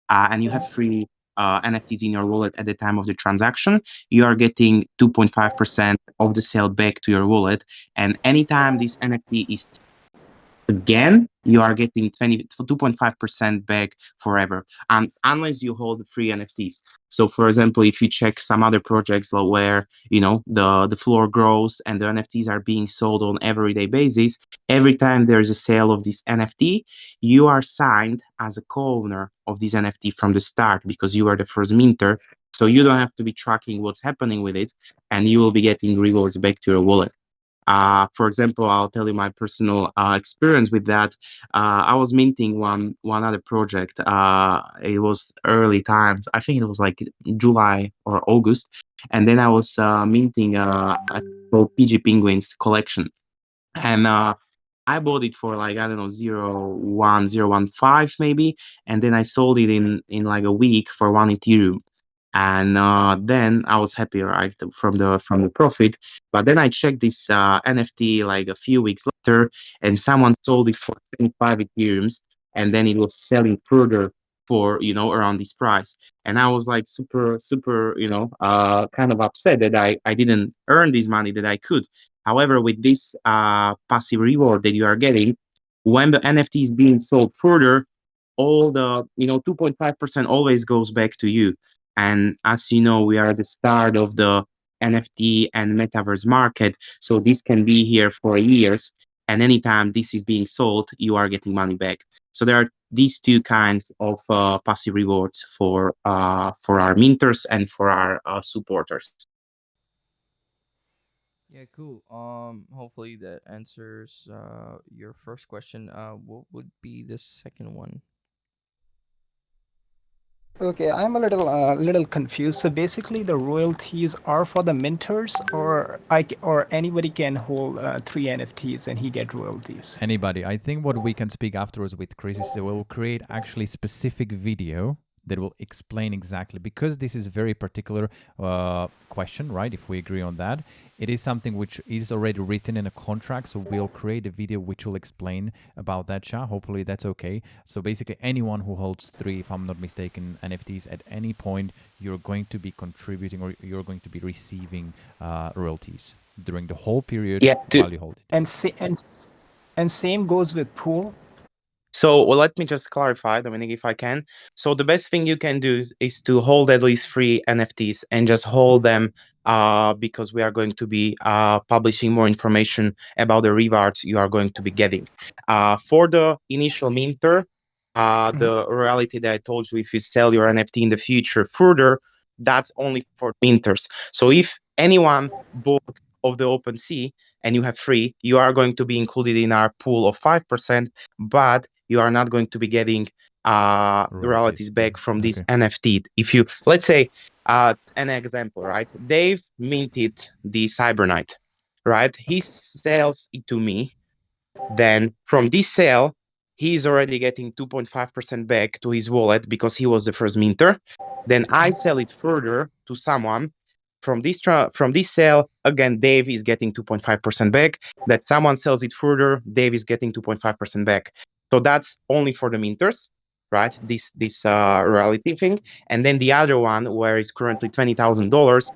and you have 3 NFTs in your wallet at the time of the transaction, you are getting 2.5% of the sale back to your wallet. And anytime this NFT is again, you are getting 2.5% back forever, and unless you hold free NFTs. So, for example, if you check some other projects where the floor grows and the NFTs are being sold on everyday basis, every time there is a sale of this NFT, you are signed as a co-owner of this NFT from the start because you are the first minter. So you don't have to be tracking what's happening with it, and you will be getting rewards back to your wallet. For example, I'll tell you my personal experience with that. I was minting one other project. It was early times. I think it was like July or August, and then I was minting a called PG Penguins collection, and I bought it for like I don't know 0.1015 maybe, and then I sold it in like a week for 1 Ethereum. And then I was happy, right, from the profit. But then I checked this NFT like a few weeks later, and someone sold it for 25 Ethereums, and then it was selling further for around this price. And I was like super kind of upset that I didn't earn this money that I could. However, with this passive reward that you are getting, when the NFT is being sold further, all the 2.5% always goes back to you. And as you know, we are at the start of the NFT and metaverse market. So this can be here for years. And anytime this is being sold, you are getting money back. So there are these two kinds of passive rewards for our minters and for our supporters. Yeah, cool. Hopefully that answers your first question. What would be the second one? Okay, I'm a little confused. So basically, the royalties are for the minters, or anybody can hold 3 NFTs and he get royalties. Anybody. I think what we can speak afterwards with Chris is that we'll create actually specific video that will explain exactly, because this is a very particular question, right? If we agree on that, it is something which is already written in a contract. So we'll create a video which will explain about that, Shah. Hopefully that's okay. So basically anyone who holds 3, if I'm not mistaken, NFTs at any point, you're going to be contributing or you're going to be receiving royalties during the whole period while you hold it. And same goes with pool. So let me just clarify, Dominic, if I can. So the best thing you can do is to hold at least 3 NFTs and just hold them because we are going to be publishing more information about the rewards you are going to be getting. For the initial minter, the reality that I told you, if you sell your NFT in the future further, that's only for minters. So if anyone bought of the OpenSea and you have 3, you are going to be included in our pool of 5%, but you are not going to be getting royalties back from this NFT. If you, let's say, an example, right? Dave minted the Cybernight, right? He sells it to me. Then from this sale, he's already getting 2.5% back to his wallet because he was the first minter. Then I sell it further to someone. From this sale, again, Dave is getting 2.5% back. That someone sells it further, Dave is getting 2.5% back. So that's only for the minters, right? This royalty thing. And then the other one, where it's currently $20,000,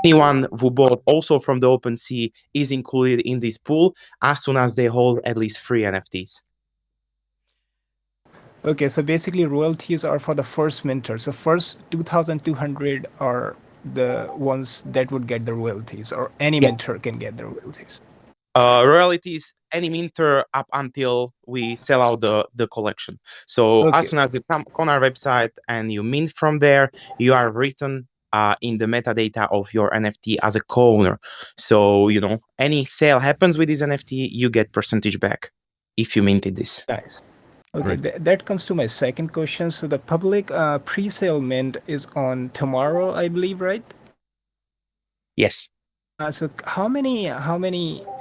anyone who bought also from the OpenSea is included in this pool as soon as they hold at least 3 NFTs. Okay, so basically royalties are for the first minter. So first 2,200 are the ones that would get the royalties, or any minter can get the royalties. Royalties, any minter up until we sell out the collection. So as soon as you come on our website and you mint from there, you are written in the metadata of your NFT as a co-owner. So, any sale happens with this NFT, you get percentage back if you minted this. Nice. Okay, that comes to my second question. So the public pre-sale mint is on tomorrow, I believe, right? Yes. So how many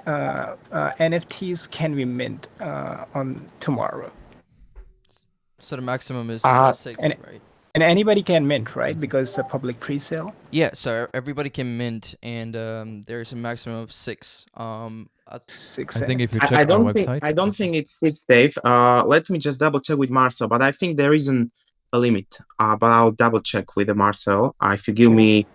NFTs can we mint on tomorrow? So the maximum is 6, and, right? And anybody can mint, right? Because it's a public pre-sale. Yeah, so everybody can mint, and there's a maximum of 6. 6. I think if you check our website, I don't think it's 6, Dave. Let me just double check with Marcel, but I think there isn't a limit. But I'll double check with Marcel. If you give me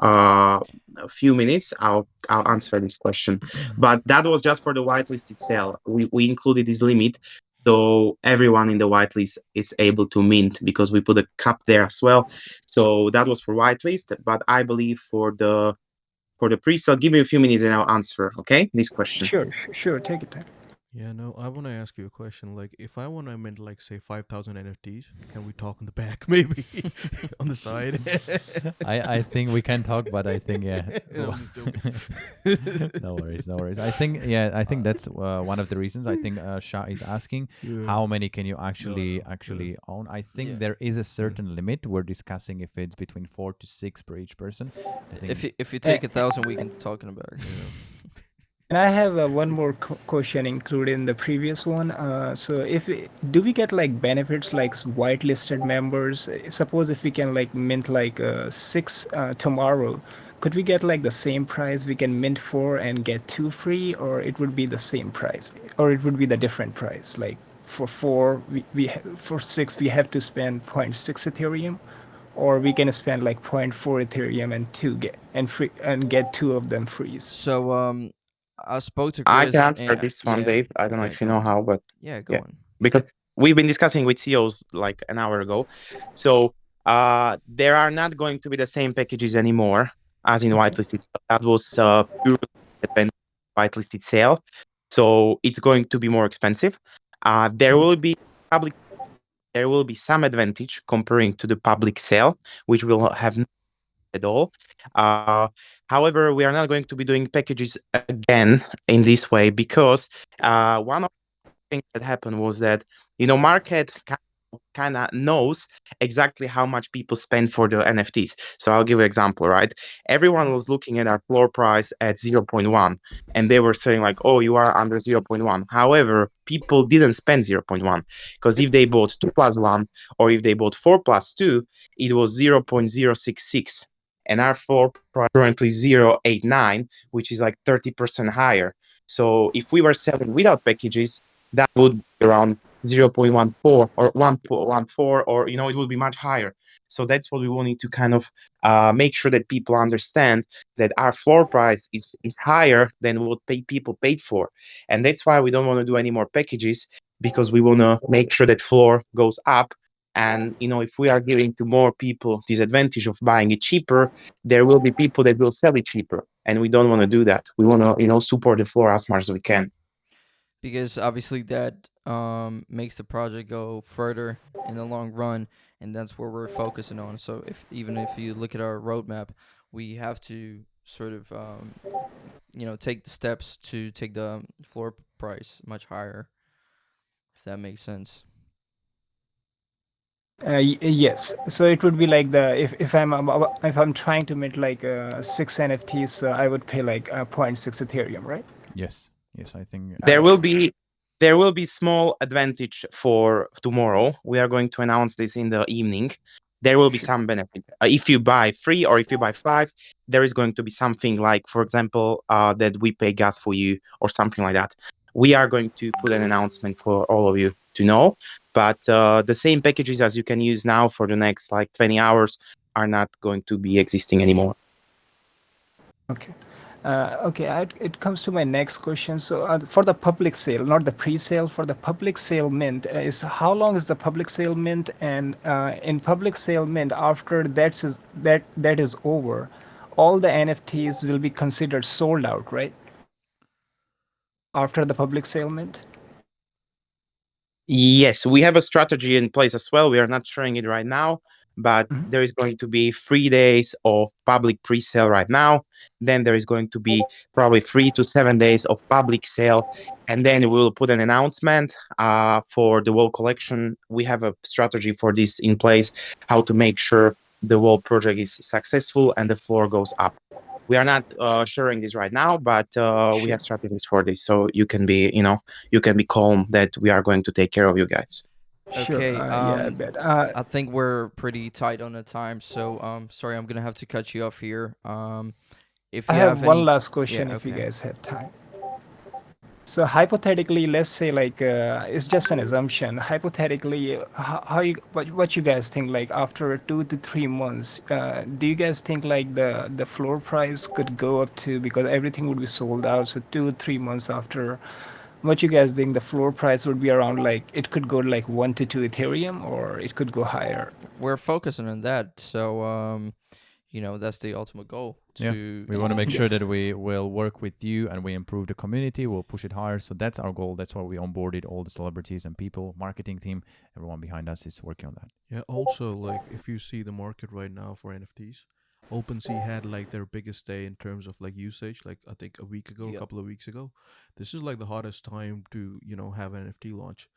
a few minutes, I'll answer this question. But that was just for the whitelisted sale. We included this limit, so everyone in the whitelist is able to mint because we put a cap there as well. So that was for whitelist. But I believe for the pre-sale, give me a few minutes and I'll answer. Okay, this question. Sure, take your time. Yeah, no, I want to ask you a question. Like, if I want to mint, like, say, 5,000 NFTs, can we talk in the back, maybe on the side? I think we can talk, but I think No, I'm just joking. no worries. I think that's one of the reasons. I think Shah is asking Yeah. how many can you actually no. own. I think Yeah. there is a certain limit. We're discussing if it's between 4 to 6 per each person. I think If you take 1,000, we can talk in the back. And I have one more question included in the previous one. So, do we get like benefits like whitelisted members? Suppose if we can like mint like 6 tomorrow, could we get like the same price we can mint 4 and get 2 free, or it would be the same price, or it would be the different price? Like for 4, for 6 we have to spend zero point 0.6 Ethereum, or we can spend like 0.4 Ethereum and get 2 of them freeze. So I spoke to I Chris. can answer and this one, yeah, Dave. I don't know yeah, if you go know on. how, but Yeah, go yeah, on. because we've been discussing with CEOs like an hour ago. So there are not going to be the same packages anymore as in Okay. whitelisted. That was pure whitelisted sale. So it's going to be more expensive. There will be public. There will be some advantage comparing to the public sale, which will have no at all. However, we are not going to be doing packages again in this way because one of the things that happened was that market kind of knows exactly how much people spend for the NFTs. So I'll give you an example, right? Everyone was looking at our floor price at 0.1 and they were saying like, oh, you are under 0.1. However, people didn't spend 0.1 because if they bought 2 plus 1 or if they bought 4 plus 2, it was 0.066. And our floor price currently 0.89, which is like 30% higher. So if we were selling without packages, that would be around 0.14 or 1.14, or it will be much higher. So that's what we wanted to kind of make sure that people understand that our floor price is higher than what people paid for. And that's why we don't want to do any more packages, because we want to make sure that floor goes up. And if we are giving to more people this advantage of buying it cheaper, there will be people that will sell it cheaper, and we don't want to do that. We want to support the floor as much as we can. Because obviously that makes the project go further in the long run, and that's where we're focusing on. So even if you look at our roadmap, we have to sort of take the steps to take the floor price much higher, if that makes sense. Yes. So it would be like if I'm trying to mint like 6 NFTs, I would pay like zero point 0.6 Ethereum, right? yes, I think There will be small advantage for tomorrow. We are going to announce this in the evening. There will be some benefit. If you buy 3 or if you buy 5, there is going to be something like, for example, that we pay gas for you or something like that. We are going to put an announcement for all of you to know. But the same packages as you can use now for the next like 20 hours are not going to be existing anymore. Okay. It comes to my next question. So, for the public sale, not the pre-sale, for the public sale mint, is how long is the public sale mint? And in public sale mint, after that is over, all the NFTs will be considered sold out, right? After the public sale mint. Yes, we have a strategy in place as well. We are not sharing it right now, but there is going to be 3 days of public pre-sale right now. Then there is going to be probably 3 to 7 days of public sale, and then we will put an announcement for the whole collection. We have a strategy for this in place, how to make sure the whole project is successful and the floor goes up. We are not sharing this right now, but we have strategies for this, so you can be calm that we are going to take care of you guys. Sure. Okay. Yeah, I bet. I think we're pretty tight on the time, so sorry, I'm gonna have to cut you off here. If I you have have one any, last yeah, question if you okay. guys have time. So hypothetically, let's say like it's just an assumption. Hypothetically, what you guys think like after 2 to 3 months, do you guys think like the floor price could go up to, because everything would be sold out? So 2 3 months after, what you guys think the floor price would be around? Like it could go to like 1 to 2 Ethereum, or it could go higher. We're focusing on that. So that's the ultimate goal Yeah, to we want to make sure Yes. that we will work with you and we improve the community. We'll push it higher. So that's our goal. That's why we onboarded all the celebrities and people, marketing team, everyone behind us is working on that. Yeah, also like if you see the market right now for NFTs, OpenSea had like their biggest day in terms of like usage, like I think a week ago, a Yep. couple of weeks ago. This is like the hottest time to, have an NFT launch.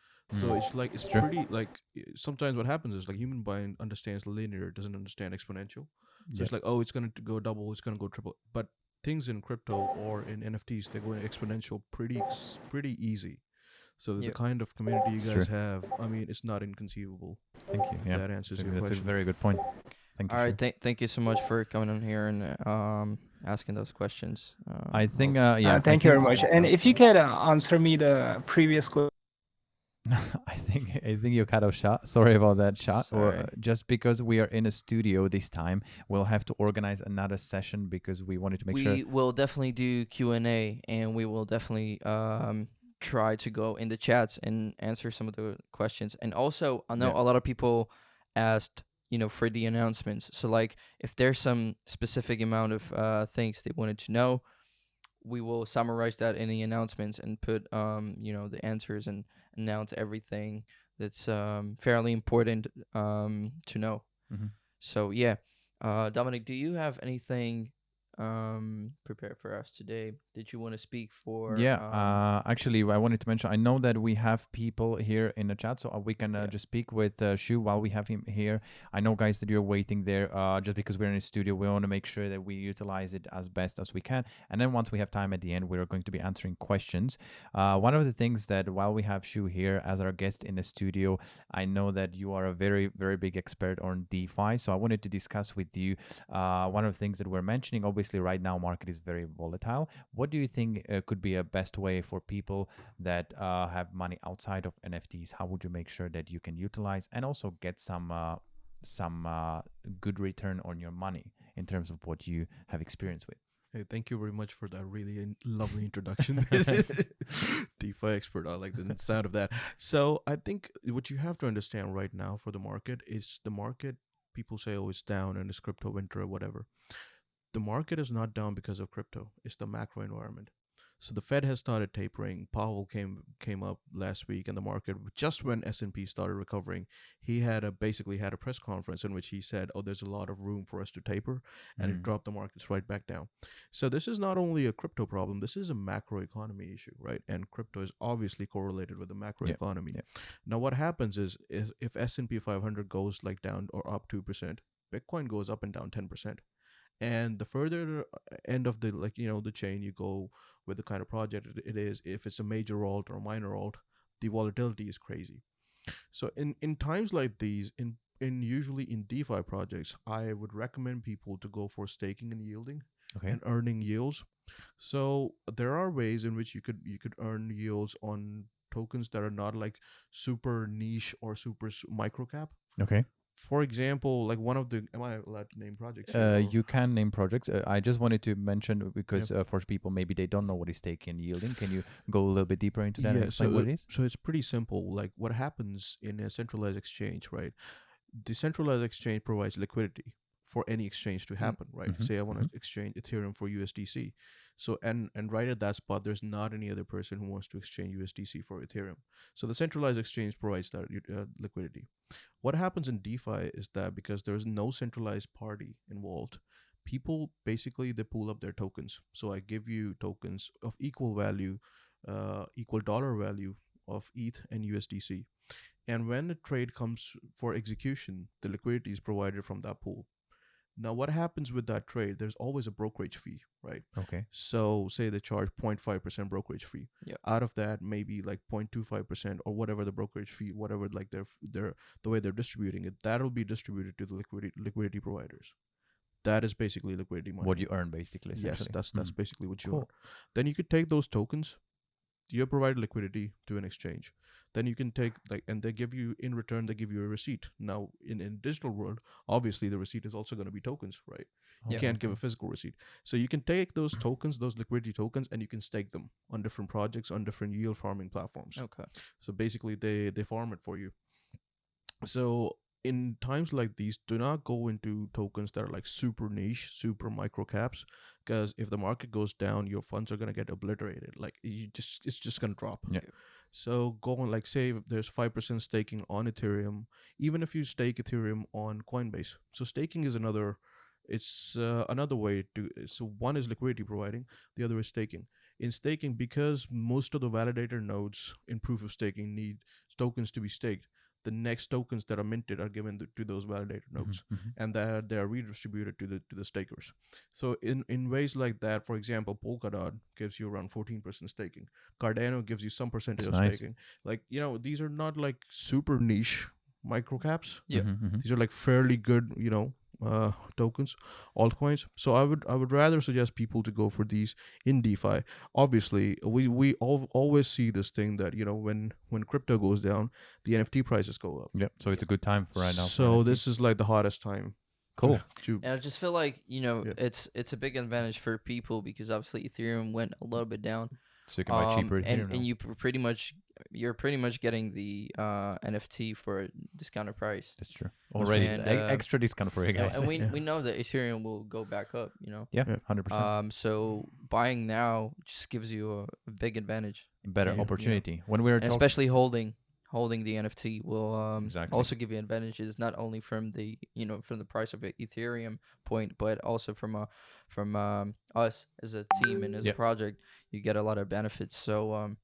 So Mm. it's like it's It's true. pretty like sometimes what happens is like human brain understands linear, doesn't understand exponential. So Yeah. it's like, oh, it's gonna go double, it's gonna go triple. But things in crypto or in NFTs, they're going exponential pretty easy. So the Yep. kind of community you It's guys true. have, I mean, it's not inconceivable. Thank you. If Yeah, that answers your that's a question. very good point. Thank you, All Shu. right. Thank you so much for coming on here and asking those questions. I think, I'll- yeah, I Thank you very think, much. And if you could answer me the previous question. I think you cut off shot. Sorry about that shot. Or Sorry. just because we are in a studio this time, we'll have to organize another session because we wanted to make sure. We will definitely do Q&A, and we will definitely try to go in the chats and answer some of the questions. And also, I know Yeah. a lot of people asked, for the announcements. So like, if there's some specific amount of things they wanted to know, we will summarize that in the announcements and put the answers and announce everything that's fairly important to know. Mhm. So yeah, Dominic, do you have anything prepared for us today? Did you want to speak for? Yeah, actually, I wanted to mention. I know that we have people here in the chat, so we can Yeah. just speak with Shu while we have him here. I know, guys, that you're waiting there. Just because we're in a studio, we want to make sure that we utilize it as best as we can. And then once we have time at the end, we're going to be answering questions. One of the things that while we have Shu here as our guest in the studio, I know that you are a very, very big expert on DeFi. So I wanted to discuss with you one of the things that we're mentioning. Obviously, right now, market is very volatile. What do you think could be a best way for people that have money outside of NFTs? How would you make sure that you can utilize and also get some good return on your money in terms of what you have experience with? Hey, thank you very much for that really lovely introduction. DeFi expert, I like the sound of that. So I think what you have to understand right now for the market is the market. People say, "Oh, it's down and it's crypto winter or whatever." The market is not down because of crypto. It's the macro environment. So the Fed has started tapering. Powell came up last week, and the market just when S&P started recovering, he basically had a press conference in which he said, "Oh, there's a lot of room for us to taper," and it dropped the markets right back down. So this is not only a crypto problem; this is a macro economy issue, right? And crypto is obviously correlated with the macro Yeah, economy. yeah. Now, what happens is if S&P 500 goes like down or up 2%, Bitcoin goes up and down 10%. And the further end of the the chain you go with the kind of project it is, if it's a major alt or a minor alt, the volatility is crazy. So in times like these, in usually in DeFi projects, I would recommend people to go for staking and yielding Okay. and earning yields. So there are ways in which you could earn yields on tokens that are not like super niche or super micro cap. Okay. For example, like one of the, am I allowed to name projects here? You can name projects. I just wanted to mention Yeah. because for people maybe they don't know what is staking and yielding. Can you go a little bit deeper into that and Yeah, explain what it is? so it's pretty simple. Like what happens in a centralized exchange, right? The centralized exchange provides liquidity for any exchange to happen, right? Mm-hmm. Say I want to exchange Ethereum for USDC. So and right at that spot, there's not any other person who wants to exchange USDC for Ethereum. So the centralized exchange provides that liquidity. What happens in DeFi is that because there's no centralized party involved, people basically they pool up their tokens. So I give you tokens of equal value, equal dollar value of ETH and USDC. And when a trade comes for execution, the liquidity is provided from that pool. Now, what happens with that trade? There's always a brokerage fee, right? Okay. So, say they charge 0.5% brokerage fee. Yep. Out of that, maybe like 0.25% or whatever the brokerage fee, whatever like their the way they're distributing it, that'll be distributed to the liquidity providers. That is basically liquidity money. What you earn basically, Yes, essentially. that's basically what you Cool. earn. Then you could take those tokens you provide liquidity to an exchange, then you can take like, and they give you in return, they give you a receipt. Now in digital world, obviously the receipt is also going to be tokens, right? You Yeah. can't give a physical receipt. So you can take those tokens, those liquidity tokens, and you can stake them on different projects, on different yield farming platforms. Okay. So basically they farm it for you. So in times like these, do not go into tokens that are like super niche, super micro caps, because if the market goes down, your funds are gonna get obliterated. Like it's just gonna drop. Yeah. So go on, like say if there's 5% staking on Ethereum, even if you stake Ethereum on Coinbase. So staking is another, it's another way to. So one is liquidity providing, the other is staking. In staking, because most of the validator nodes in proof of staking need tokens to be staked, the next tokens that are minted are given to those validator nodes, and that they are redistributed to the stakers. So in ways like that, for example, Polkadot gives you around 14% staking. Cardano gives you some percentage That's of nice. staking. Like, you know, these are not like super niche microcaps. Yeah. These are like fairly good, you know, tokens, altcoins. So I would rather suggest people to go for these in DeFi. Obviously, we always see this thing that, you know, when crypto goes down, the NFT prices go up. Yeah. So it's a good time for right now. So this is like the hottest time. Cool. And I just feel like, you know, Yeah. it's a big advantage for people because obviously Ethereum went a little bit down. So you can buy cheaper Ethereum now. and you're pretty much getting the NFT for a discounted price. That's true. Already And, extra discount for you guys. And we know that Ethereum will go back up, you know. Yeah, 100%. So buying now just gives you a big advantage. Better Yeah. opportunity. When we were And talking, especially holding the NFT will Exactly. also give you advantages, not only from the, you know, from the price of Ethereum point, but also from us as a team and as a project. You get a lot of benefits. So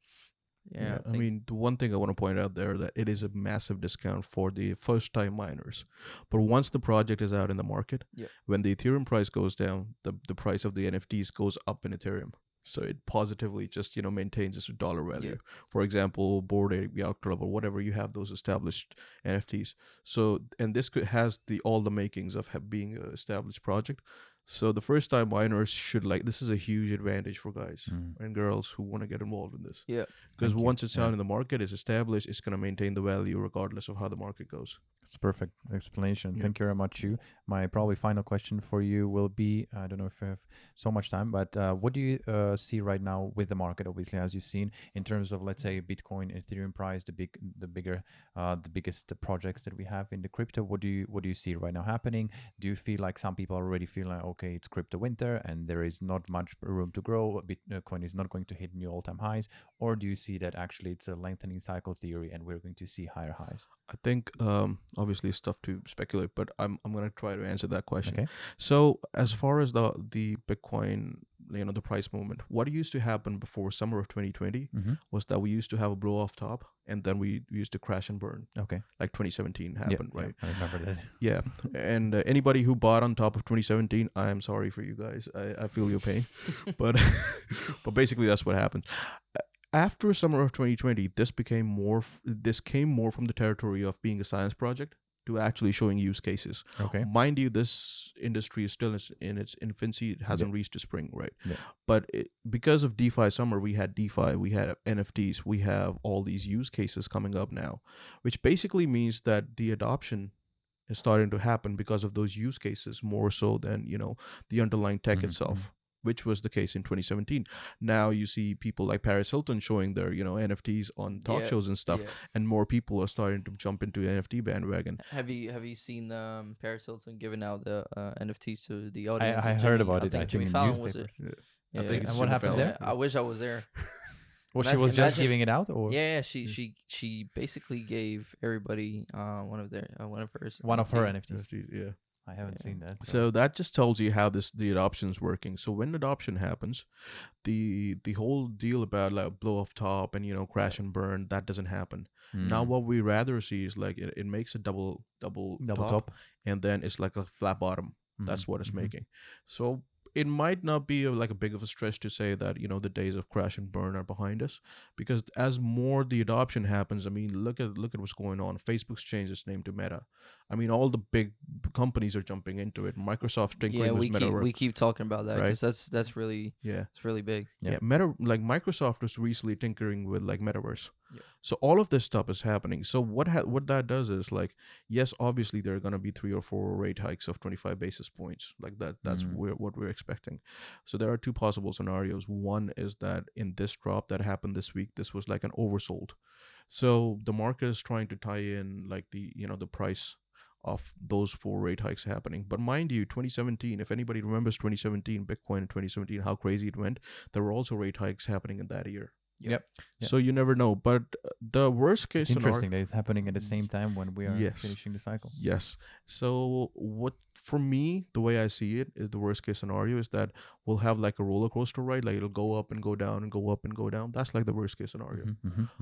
yeah, I mean, the one thing I want to point out there that it is a massive discount for the first time miners. But once the project is out in the market, when the Ethereum price goes down, the price of the NFTs goes up in Ethereum. So it positively just, you know, maintains its dollar value. For example, Bored Ape, Yacht Club, or whatever, you have those established NFTs. So, and this has all the makings of being an established project. So the first time miners should, like, this is a huge advantage for guys and girls who want to get involved in this. Yeah. Because once it's out in the market, it's established, it's going to maintain the value regardless of how the market goes. It's a perfect explanation. Thank you very much, you. My probably final question for you will be, I don't know if I have so much time, but what do you see right now with the market, obviously, as you've seen, in terms of, let's say, Bitcoin, Ethereum price, the biggest projects that we have in the crypto? What do you see right now happening? Do you feel like some people already feel like, okay, it's crypto winter and there is not much room to grow, Bitcoin is not going to hit new all-time highs? Or do you see that actually it's a lengthening cycle theory and we're going to see higher highs? I think obviously it's tough to speculate, but I'm gonna try to answer that question. Okay. So as far as the Bitcoin, you know, the price movement, what used to happen before summer of 2020 was that we used to have a blow off top, and then we used to crash and burn. Okay. Like 2017 happened, right? I remember that. Yeah, and anybody who bought on top of 2017, I am sorry for you guys. I feel your pain, but but basically that's what happened. After summer of 2020, this came more from the territory of being a science project to actually showing use cases. Okay. Mind you, this industry is still in its infancy. It hasn't reached a spring, right? Yeah. But because of DeFi summer, we had DeFi, we had NFTs, we have all these use cases coming up now, which basically means that the adoption is starting to happen because of those use cases more so than, you know, the underlying tech itself, which was the case in 2017. Now you see people like Paris Hilton showing their, you know, NFTs on talk shows and stuff, and more people are starting to jump into the NFT bandwagon. Have you seen Paris Hilton giving out the NFTs to the audience? I heard about it. I think Jimmy in Fallon was it? newspapers. I think it's And what happened there? I wish I was there. Well, she was just giving it out, or she basically gave everybody one of her NFTs. Yeah. I haven't seen that. So that just tells you how the adoption is working. So when adoption happens, the whole deal about like blow off top and, you know, crash and burn, that doesn't happen. Now what we rather see is like it makes a double top, and then it's like a flat bottom. That's what it's making. So it might not be like a big of a stretch to say that, you know, the days of crash and burn are behind us, because as more the adoption happens, I mean, look at what's going on. Facebook's changed its name to Meta. I mean, all the big companies are jumping into it. Microsoft tinkering Yeah, with we metaverse, keep talking about that right? because that's really Yeah. it's really big. Yeah, Meta like Microsoft was recently tinkering with like metaverse. Yeah. So all of this stuff is happening. So what that does is like, yes, obviously there are gonna be 3 or 4 rate hikes of 25 basis points. Like that's what we're expecting. So there are two possible scenarios. One is that in this drop that happened this week, this was like an oversold. So the market is trying to tie in like the price of those 4 rate hikes happening. But mind you, 2017, if anybody remembers 2017, Bitcoin in 2017, how crazy it went, there were also rate hikes happening in that year. Yep. So you never know. But the worst case It's interesting scenario. that it's happening at the same time when we are Yes. finishing the cycle. Yes. So what for me, the way I see it is the worst case scenario is that we'll have like a roller coaster ride, like it'll go up and go down and go up and go down. That's like the worst case scenario.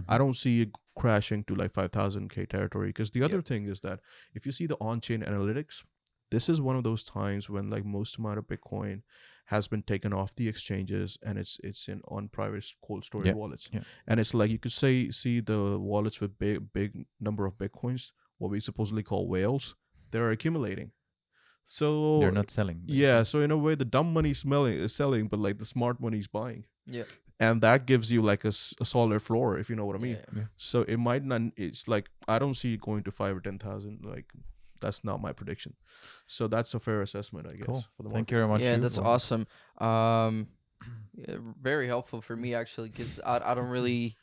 I don't see it crashing to like 5,000K territory, because the other thing is that if you see the on-chain analytics, this is one of those times when like most amount of Bitcoin has been taken off the exchanges and it's in on private cold storage wallets. And it's like you could see the wallets with big number of Bitcoins, what we supposedly call whales, they're accumulating. So they're not selling. Yeah, so in a way the dumb money is selling, but like the smart money is buying. Yeah. And that gives you like a solid floor, if you know what I mean. Yeah. So it might not, it's like I don't see it going to 5 or 10,000. Like that's not my prediction. So that's a fair assessment, I guess. Cool. For the Thank you very much. Yeah, that's awesome. Yeah, very helpful for me actually, because I don't really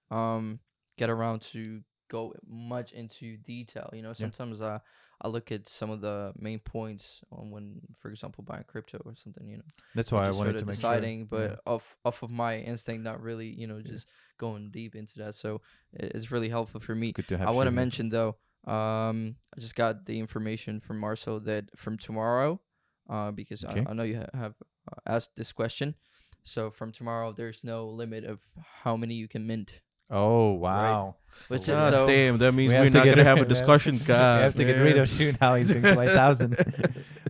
get around to go much into detail. You know, sometimes I look at some of the main points on when, for example, buying crypto or something. You know, that's why I just wanted sort of to make deciding, sure. but off of my instinct, not really. You know, just going deep into that. So it's really helpful for me. It's good to have I want to Shiv here. mention though, I just got the information from Marcel that from tomorrow, because I know you have asked this question. So from tomorrow, there's no limit of how many you can mint. Oh wow! Which God so damn, that means we we're have to not get gonna have a rid- we discussion. we God, have to get rid man. of Shu now. He's going to 5,000.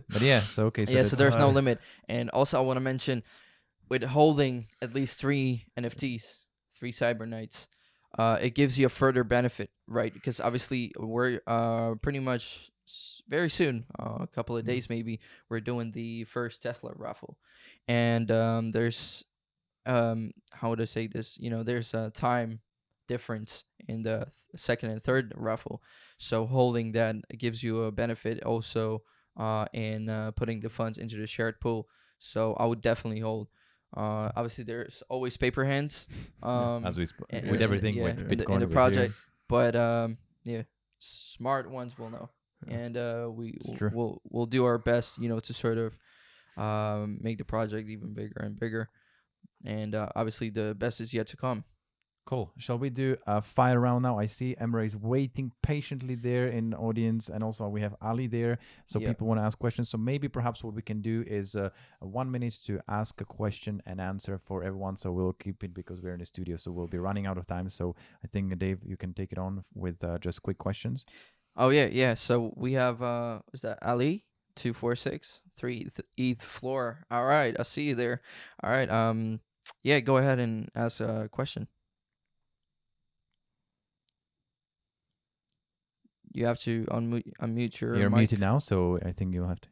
But yeah, so okay. So yeah, so there's no high. limit. And also, I want to mention, with holding at least 3 NFTs, 3 Cybernites, it gives you a further benefit, right? Because obviously we're pretty much very soon, a couple of days maybe, we're doing the first Tesla raffle, and there's how would I say this? You know, there's a time difference in the second and third raffle, so holding that gives you a benefit also in putting the funds into the shared pool. So I would definitely hold. Obviously, there's always paper hands. as we in- with in- everything yeah, with in Bitcoin, the with project, but yeah, smart ones will know, and It's true. we'll do our best, you know, to sort of make the project even bigger and bigger. And obviously, the best is yet to come. Cool. Shall we do a fire round now? I see Emre is waiting patiently there in the audience, and also we have Ali there. So Yep. people want to ask questions. So maybe perhaps what we can do is 1 minute to ask a question and answer for everyone. So we'll keep it because we're in the studio, so we'll be running out of time. So I think Dave, you can take it on with just quick questions. Oh yeah. So we have is that Ali 246 3 ETH floor. All right, I see you there. All right. Yeah, go ahead and ask a question. You have to unmute your You're mic. muted now, so I think you'll have to.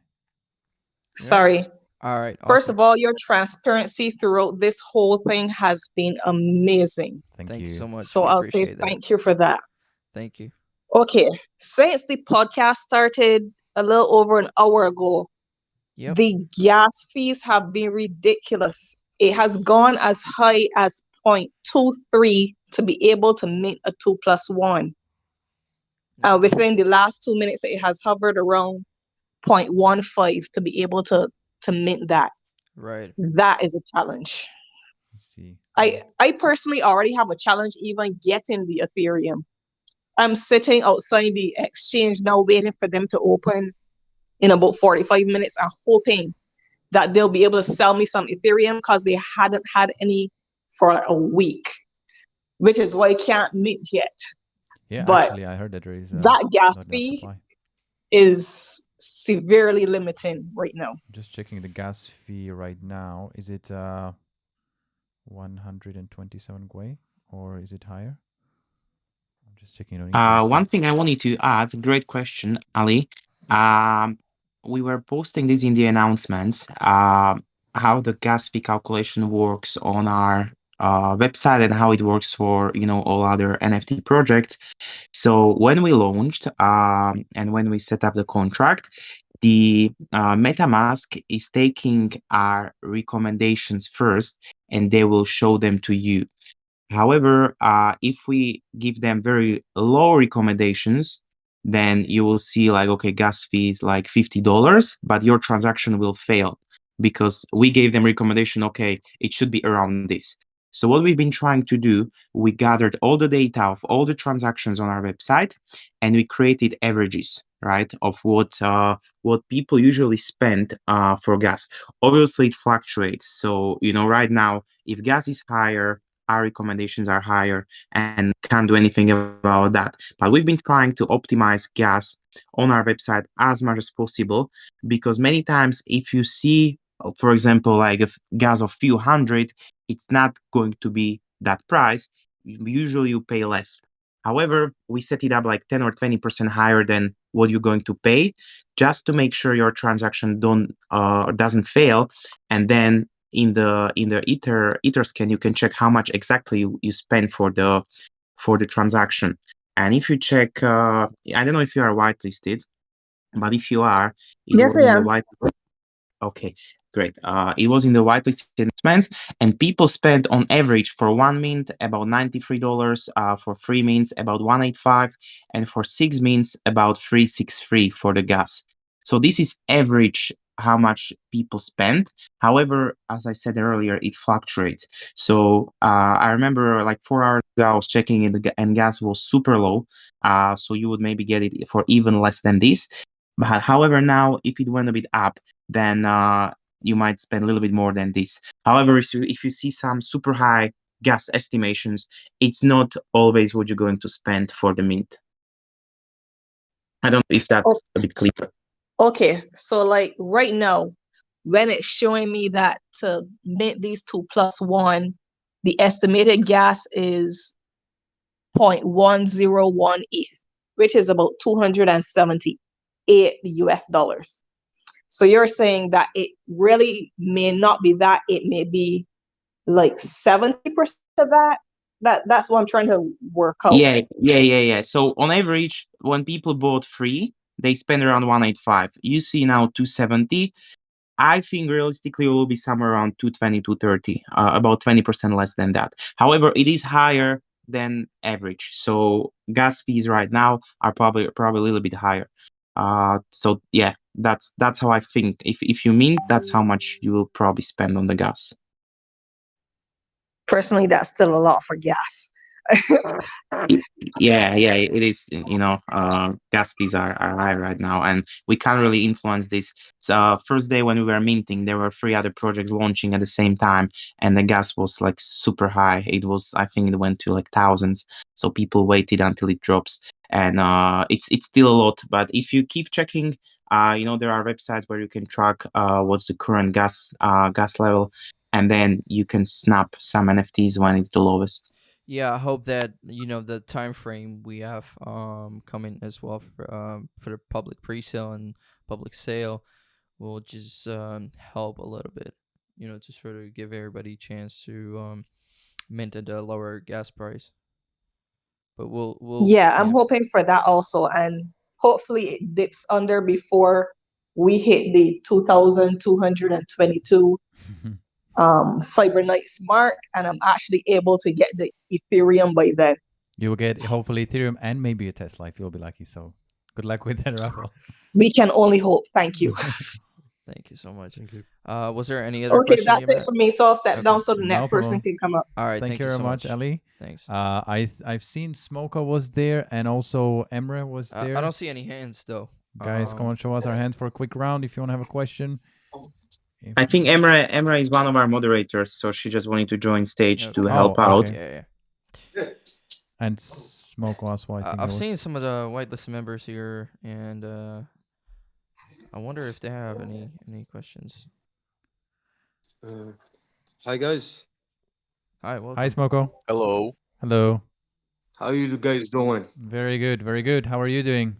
Sorry. All right. First Awesome. of all, your transparency throughout this whole thing has been amazing. Thank you you. so much. So We I'll say appreciate that. thank you for that. Thank you. Okay. Since the podcast started a little over an hour ago, Yep. the gas fees have been ridiculous. It has gone as high as 0.23 to be able to mint a 2+1. Within the last 2 minutes, it has hovered around 0.15 to be able to mint that. Right. That is a challenge. Let's see. I personally already have a challenge even getting the Ethereum. I'm sitting outside the exchange now waiting for them to open in about 45 minutes and hoping that they'll be able to sell me some Ethereum because they hadn't had any for a week, which is why I can't mint yet. Yeah, But actually, I heard that there is that gas not enough fee supply. is severely limiting right now. I'm just checking the gas fee right now. Is it 127 Gwei or is it higher? I'm Just checking on One thing I wanted to add, great question, Ali. We were posting this in the announcements, how the gas fee calculation works on our website and how it works for, all other NFT projects. So when we launched, and when we set up the contract, the MetaMask is taking our recommendations first, and they will show them to you. However, if we give them very low recommendations, then you will see like, okay, gas fee is like $50, but your transaction will fail because we gave them recommendation, okay, it should be around this. So what we've been trying to do, we gathered all the data of all the transactions on our website, and we created averages, right, of what people usually spend for gas. Obviously, it fluctuates. So right now, if gas is higher, our recommendations are higher, and can't do anything about that. But we've been trying to optimize gas on our website as much as possible, because many times if you see, for example, like if gas of few hundred, it's not going to be that price. Usually you pay less. However, we set it up like 10 or 20% higher than what you're going to pay, just to make sure your transaction doesn't fail. And then in the ether scan, you can check how much exactly you spend for the transaction. And if you check, I don't know if you are whitelisted, but if you are, it Yes, was I in the am. white. Okay, great. It was in the whitelisted investments, and people spent on average for 1 mint about $93, for 3 mints about 185, and for 6 mints about 363 for the gas. So this is average how much people spend. However, as I said earlier, it fluctuates. So I remember like 4 hours ago, I was checking and gas was super low. So you would maybe get it for even less than this. But however, now if it went a bit up, then you might spend a little bit more than this. However, if you see some super high gas estimations, it's not always what you're going to spend for the mint. I don't know if that's a bit clear. Okay, so like right now, when it's showing me that to mint these 2+1, the estimated gas is 0.101 ETH, which is about $278 US. So you're saying that it really may not be that, it may be like 70% of that. That's what I'm trying to work out. Yeah. So on average, when people bought free, they spend around 185. You see now 270. I think realistically it will be somewhere around 220, 230, about 20% less than that. However, it is higher than average. So gas fees right now are probably a little bit higher. So yeah, that's how I think. If you mint, that's how much you will probably spend on the gas. Personally, that's still a lot for gas. Yeah, it is. Gas fees are high right now, and we can't really influence this. So first day when we were minting, there were 3 other projects launching at the same time, and the gas was like super high. I think it went to like thousands. So people waited until it drops, and it's still a lot. But if you keep checking, there are websites where you can track what's the current gas level, and then you can snap some NFTs when it's the lowest. Yeah, I hope that the time frame we have coming as well for the public pre-sale and public sale will just help a little bit, to sort of give everybody a chance to mint at a lower gas price. But Yeah, I'm hoping for that also, and hopefully it dips under before we hit the 2,222 Cybernites mark, and I'm actually able to get the Ethereum by then. You will get hopefully Ethereum and maybe a Tesla if you'll be lucky. So good luck with that, Rafael. We can only hope. Thank you. Thank you so much. Thank you. Was there any other Okay, question that's you it had? for me. So I'll step Okay. down so the next No person problem. can come up. All right. Thank you very so much, Ali. Thanks. I've seen Smoko was there and also Emre was there. I don't see any hands though. Guys, come on, show us our hands for a quick round if you want to have a question. I think Emra is one of our moderators, so she just wanted to join stage to help out. Yeah. And Smoko also, I think I've seen some of the whitelist members here, and I wonder if they have any questions. Hi guys. Hi, welcome. Hi, Smoko. Hello. Hello. How you guys doing? Very good, very good. How are you doing?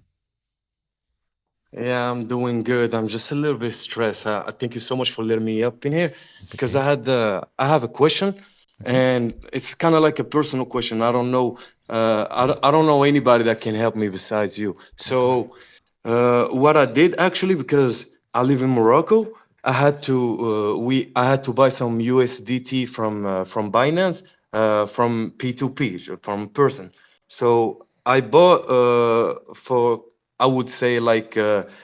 Yeah, I'm doing good. I'm just a little bit stressed. Thank you so much for letting me up in here It's because okay. I have a question, Okay. and it's kind of like a personal question. I don't know I don't know anybody that can help me besides you. Okay. So what I did actually, because I live in Morocco, I had to buy some USDT from Binance, from P2P, from person. So I bought for, I would say, like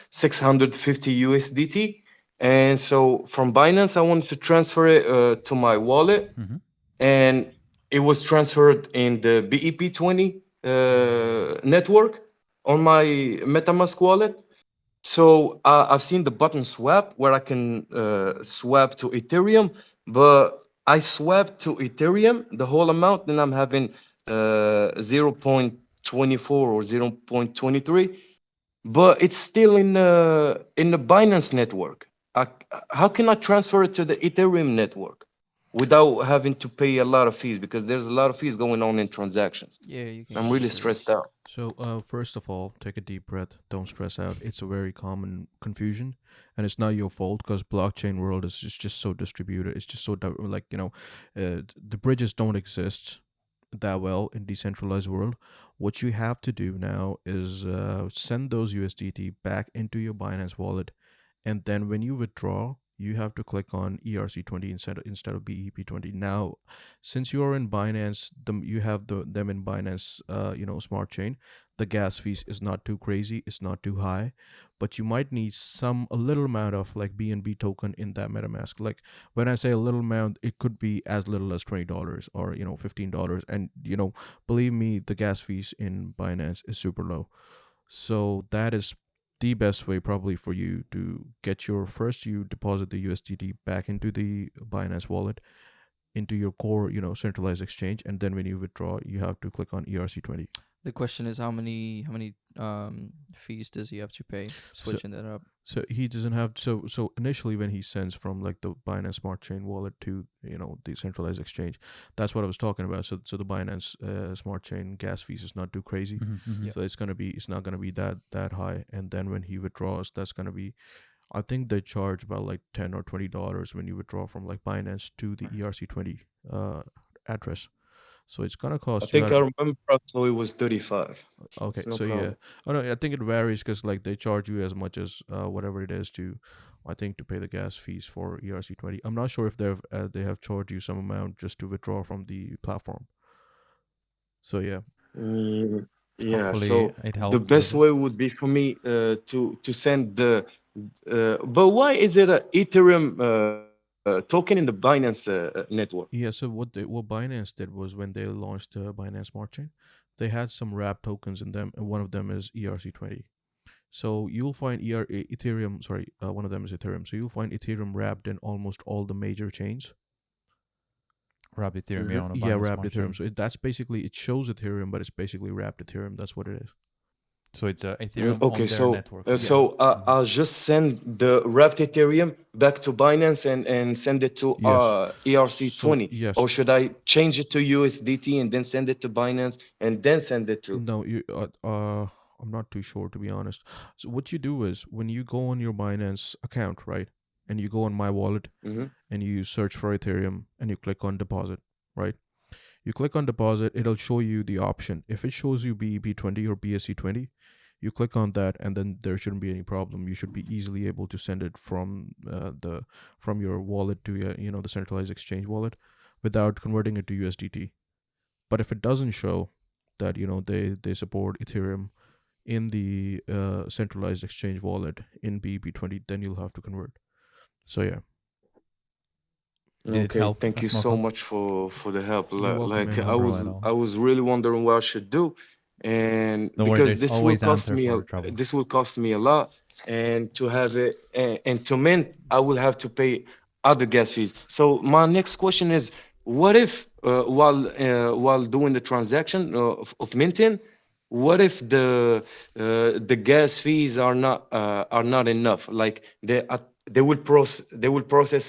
650 USDT. And so from Binance, I wanted to transfer it to my wallet, Mm-hmm. and it was transferred in the BEP20 network on my MetaMask wallet. So I've seen the button swap where I can swap to Ethereum, but I swapped to Ethereum the whole amount, then I'm having 0.24 or 0.23, but it's still in the Binance network. I, how can I transfer it to the Ethereum network without having to pay a lot of fees? Because there's a lot of fees going on in transactions. Yeah, you can I'm get really stressed fees. out. So, first of all, take a deep breath. Don't stress out. It's a very common confusion, and it's not your fault because blockchain world is just so distributed. It's just so like the bridges don't exist that well in decentralized world. What you have to do now is send those USDT back into your Binance wallet, and then when you withdraw, you have to click on ERC20 instead of BEP20. Now, since you are in Binance, you have them in Binance, smart chain. The gas fees is not too crazy, it's not too high, but you might need a little amount of like BNB token in that MetaMask. Like when I say a little amount, it could be as little as $20 or $15, and believe me, the gas fees in Binance is super low. So that is the best way probably for you to get your first. You deposit the USDT back into the Binance wallet, into your core, centralized exchange, and then when you withdraw, you have to click on ERC20. The question is how many fees does he have to pay So switching that up? so he doesn't have so initially when he sends from like the Binance Smart Chain wallet to the centralized exchange, that's what I was talking about. So the Binance Smart Chain gas fees is not too crazy, Mm-hmm. Mm-hmm. Yeah. so it's not gonna be that high. And then when he withdraws, that's gonna be, I think they charge about like $10 or $20 when you withdraw from like Binance to the ERC20 address. So it's gonna I cost you. think I remember so it was 35. Okay, It's no so yeah, problem. oh no, I think it varies because like they charge you as much as whatever it is to, I think, to pay the gas fees for ERC20. I'm not sure if they have charged you some amount just to withdraw from the platform. So yeah, Mm, yeah, Hopefully so it the helped a best little. way would be for me to send the but why is it a Ethereum token in the Binance network? yeah. So what Binance did was when they launched Binance Smart Chain, they had some wrap tokens in them, and one of them is ERC20. So you'll find Ethereum. Sorry, one of them is Ethereum. So you'll find Ethereum wrapped in almost all the major chains. Wrap Ethereum Hmm. on a Yeah, Binance wrapped Smart Ethereum. Chain. So that's basically, it shows Ethereum, but it's basically wrapped Ethereum. That's what it is. So it's Ethereum Okay, on their so network, Yeah. basically. Mm-hmm. I'll just send the wrapped Ethereum back to Binance and send it to Yes. So ERC20, yes. or should I change it to USDT and then send it to Binance and then send it to? No, I'm not too sure to be honest. So what you do is when you go on your Binance account, right, and you go on my wallet Hmm. and you search for Ethereum and you click on deposit, right? You click on deposit, it'll show you the option. If it shows you BEP20 or BSC20, you click on that, and then there shouldn't be any problem. You should be easily able to send it from your wallet to the centralized exchange wallet without converting it to USDT. But if it doesn't show that they support Ethereum in the centralized exchange wallet in BEP20, then you'll have to convert. So yeah, Did it Okay, help thank a you small so help? much for the help. you're welcome, Like man. No problem at all. I was really wondering what I should do, and Don't worry, because there's always answer for trouble. this will cost me a lot, and to have it and to mint, I will have to pay other gas fees. So my next question is, what if while doing the transaction of minting, what if the gas fees are not enough? Like they will process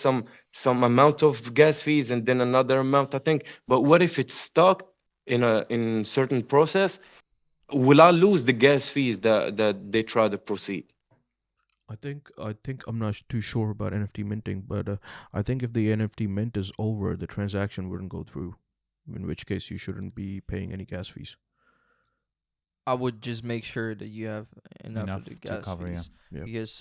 some amount of gas fees and then another amount, I think. But what if it's stuck in certain process, will I lose the gas fees that they try to proceed? I think I'm not too sure about NFT minting, but I think if the NFT mint is over, the transaction wouldn't go through. In which case, you shouldn't be paying any gas fees. I would just make sure that you have enough Enough of the to gas cover, yeah. fees, Yeah. because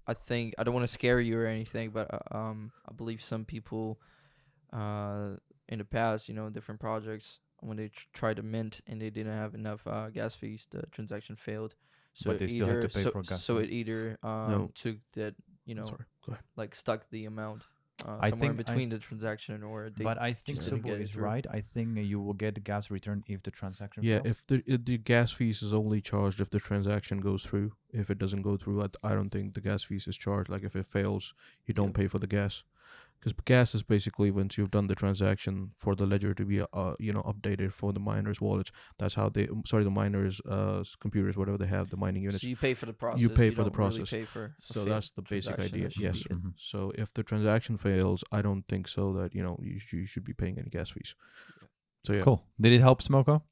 I think I don't want to scare you or anything, but I believe some people in the past, different projects, when they tried to mint and they didn't have enough gas fees, the transaction failed. So But they still had either to pay for gas so fee. it either No. took that, Sorry. Go ahead. like stuck the amount I somewhere in think between the transaction, or they But I think just didn't Subo get it is through. right. I think you will get the gas return if the transaction Yeah, fails. if the gas fees is only charged if the transaction goes through. If it doesn't go through, I don't think the gas fees is charged. Like if it fails, you don't pay for the gas, because gas is basically once you've done the transaction for the ledger to be updated for the miners' wallets. That's how the miners' computers, whatever they have, the mining units. So you pay for the process. You pay for the don't really process. pay for. So that's the basic idea. That should Yes. be it. So if the transaction fails, I don't think so that you should be paying any gas fees. So yeah. Cool. Did it help, Smoko?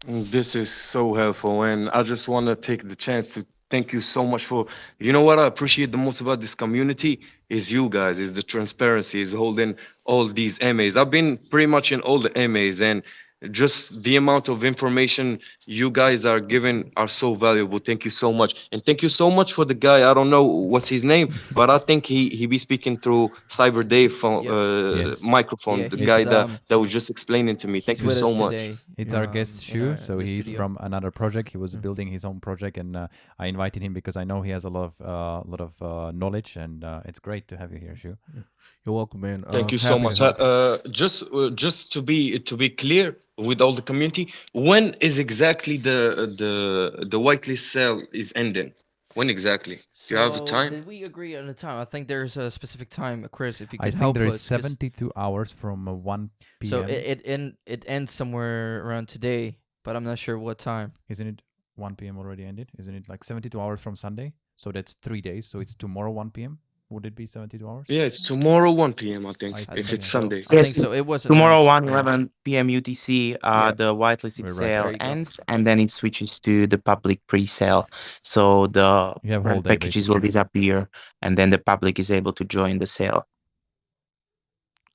This is so helpful, and I just want to take the chance to thank you so much for. You know what I appreciate the most about this community is you guys, is the transparency, is holding all these MAs. I've been pretty much in all the MAs, and just the amount of information you guys are giving are so valuable. Thank you so much, and thank you so much for the guy. I don't know what's his name, but I think he be speaking through Cyber Dave phone, Yes. microphone. Yeah, The he's guy that was just explaining to me. Thank he's you with so us much. today. It's our guest in Shu, so the he's studio. from another project. He was building his own project, and I invited him because I know he has a lot of knowledge, and it's great to have you here, Shu. Yeah. You're welcome, man. Thank you so Happy to much. help. Just to be clear with all the community, when is exactly the whitelist sale is ending? When exactly? Do you have a So time? did we agree on a time? I think there's a specific time, Chris. If you I could think help there is us, 'cause- 72 hours from 1 p.m. So it ends somewhere around today, but I'm not sure what time. Isn't it 1 p.m. already ended? Isn't it like 72 hours from Sunday? So that's 3 days. So it's tomorrow 1 p.m. Would it be 72 hours? Yeah, it's tomorrow 1 p.m. I think, I if think it's so. Sunday. I think so. It was Tomorrow, announced. 1:11 p.m. UTC, Yeah. the whitelisted We're right. sale There you go. ends, and then it switches to the public pre-sale. So the You have a whole current day, packages will disappear, and then the public is able to join the sale.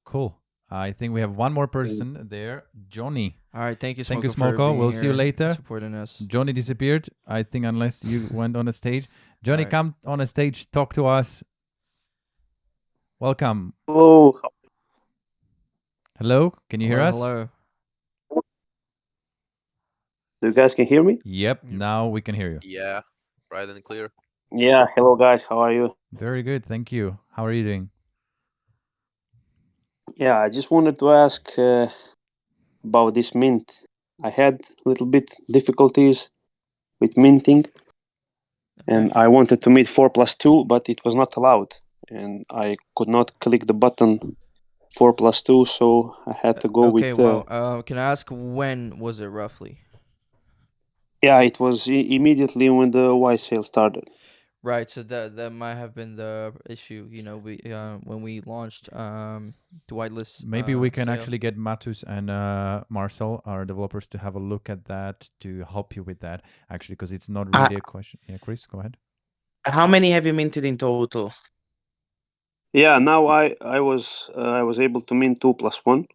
Cool. I think we have one more person there, Johnny. All right, thank you, Smoko. Thank you, for Smoko. being We'll see you here and later. supporting us. Johnny disappeared, I think, unless you went on a stage. Johnny, Alright. come on a stage, talk to us. Welcome. Hello. Hello, can you hear us? Hello. You guys can hear me? Yep, now we can hear you. Yeah, bright and clear. Yeah. Hello, guys. How are you? Very good, thank you. How are you doing? Yeah, I just wanted to ask about this mint. I had a little bit difficulties with minting, and I wanted to mint 4+2, but it was not allowed, and I could not click the button 4+2, so I had to go Okay, with. well, can I ask when was it roughly? Yeah, it was immediately when the white sale started. Right, so that might have been the issue. We when we launched the whitelist. Maybe we can sale. actually get Matus and Marcel, our developers, to have a look at that to help you with that, actually, because it's not really a question. Yeah, Chris, go ahead. How many have you minted in total? Yeah, now I was able to mint 2+1.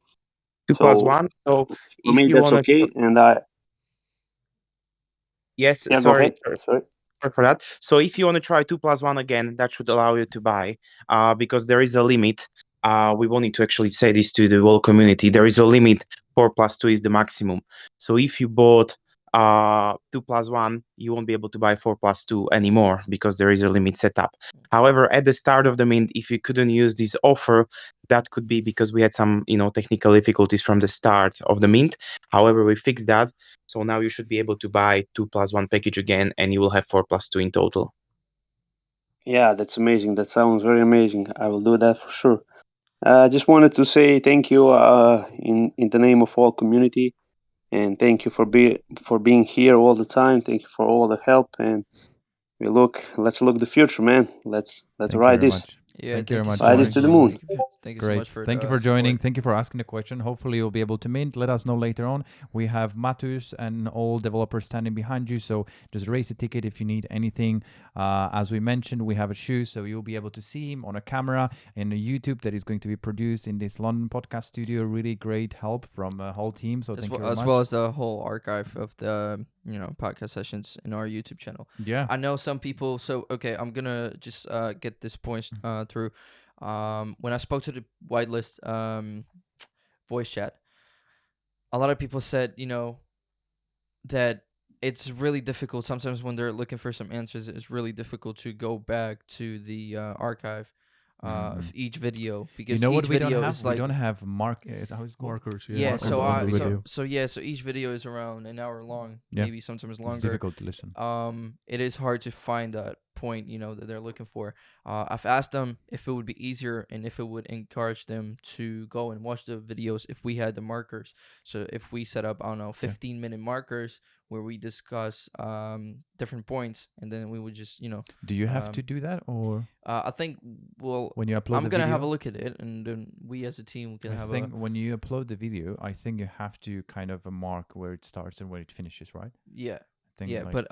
2+1. So for if me you that's want okay, and I. Yes, Yeah, sorry. go ahead. Sorry. Sorry for that. So if you want to try 2+1 again, that should allow you to buy, because there is a limit. We will need to actually say this to the whole community. There is a limit. 4+2 is the maximum. So if you bought 2+1, you won't be able to buy 4+2 anymore because there is a limit set up. However, at the start of the mint, if you couldn't use this offer, that could be because we had some, technical difficulties from the start of the mint. However, we fixed that. So now you should be able to buy 2+1 package again, and you will have 4+2 in total. Yeah, that's amazing. That sounds very amazing. I will do that for sure. I just wanted to say thank you in the name of all community, and thank you for being here all the time. Thank you for all the help, and let's look the future, man. Let's Thank you ride very this. much. Yeah, Thank you very much, Fly this Josh. to the moon. Thank you so Great. much for Thank you the for joining. support. Thank you for asking the question. Hopefully, you'll be able to mint. Let us know later on. We have Matus and all developers standing behind you. So just raise a ticket if you need anything. As we mentioned, we have a shoe, so you'll be able to see him on a camera in a YouTube that is going to be produced in this London podcast studio. Really great help from the whole team. So thank you very As much. well as the whole archive of the podcast sessions in our YouTube channel. Yeah. I know some people. So okay, I'm gonna just get this point through. When I spoke to the whitelist voice chat, a lot of people said that it's really difficult sometimes when they're looking for some answers. It's really difficult to go back to the archive of each video because You know what each we don't video have? is We like don't have how it's called? Markers. yeah. markers So on the video. so yeah. So each video is around an hour long, Yeah. maybe sometimes It's longer. difficult to listen. It is hard to find that point that they're looking for. I've asked them if it would be easier and if it would encourage them to go and watch the videos if we had the markers. So if we set up, I don't know, 15-minute markers where we discuss different points, and then we would just Do you have to do that, or I think when you upload I'm the gonna have a video? look at it, and then we as a team can I have think when you upload the video, I think you have to kind of mark where it starts and where it finishes, right? yeah. I think Yeah, like, but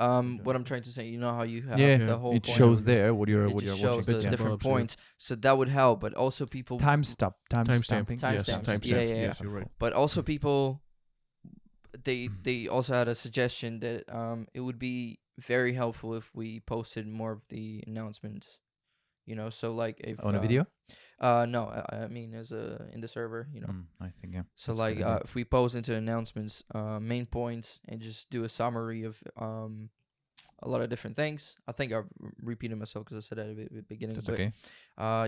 what I'm trying to say, how you have yeah, the whole it point shows of- there what you're it what just you're shows watching. the Yeah. different Bobs, yeah. points, so that would help. But also people Time stamping. Time Yes, stamps. timestamps. Yeah, yeah, Yes, yeah. you're right. But also people, they also had a suggestion that it would be very helpful if we posted more of the announcements. So like if On a video? no, I mean as in the server. I think yeah. So that's a like good idea. if we post into announcements, main points, and just do a summary of a lot of different things. I think I repeated myself because I said that at the beginning. That's but, okay.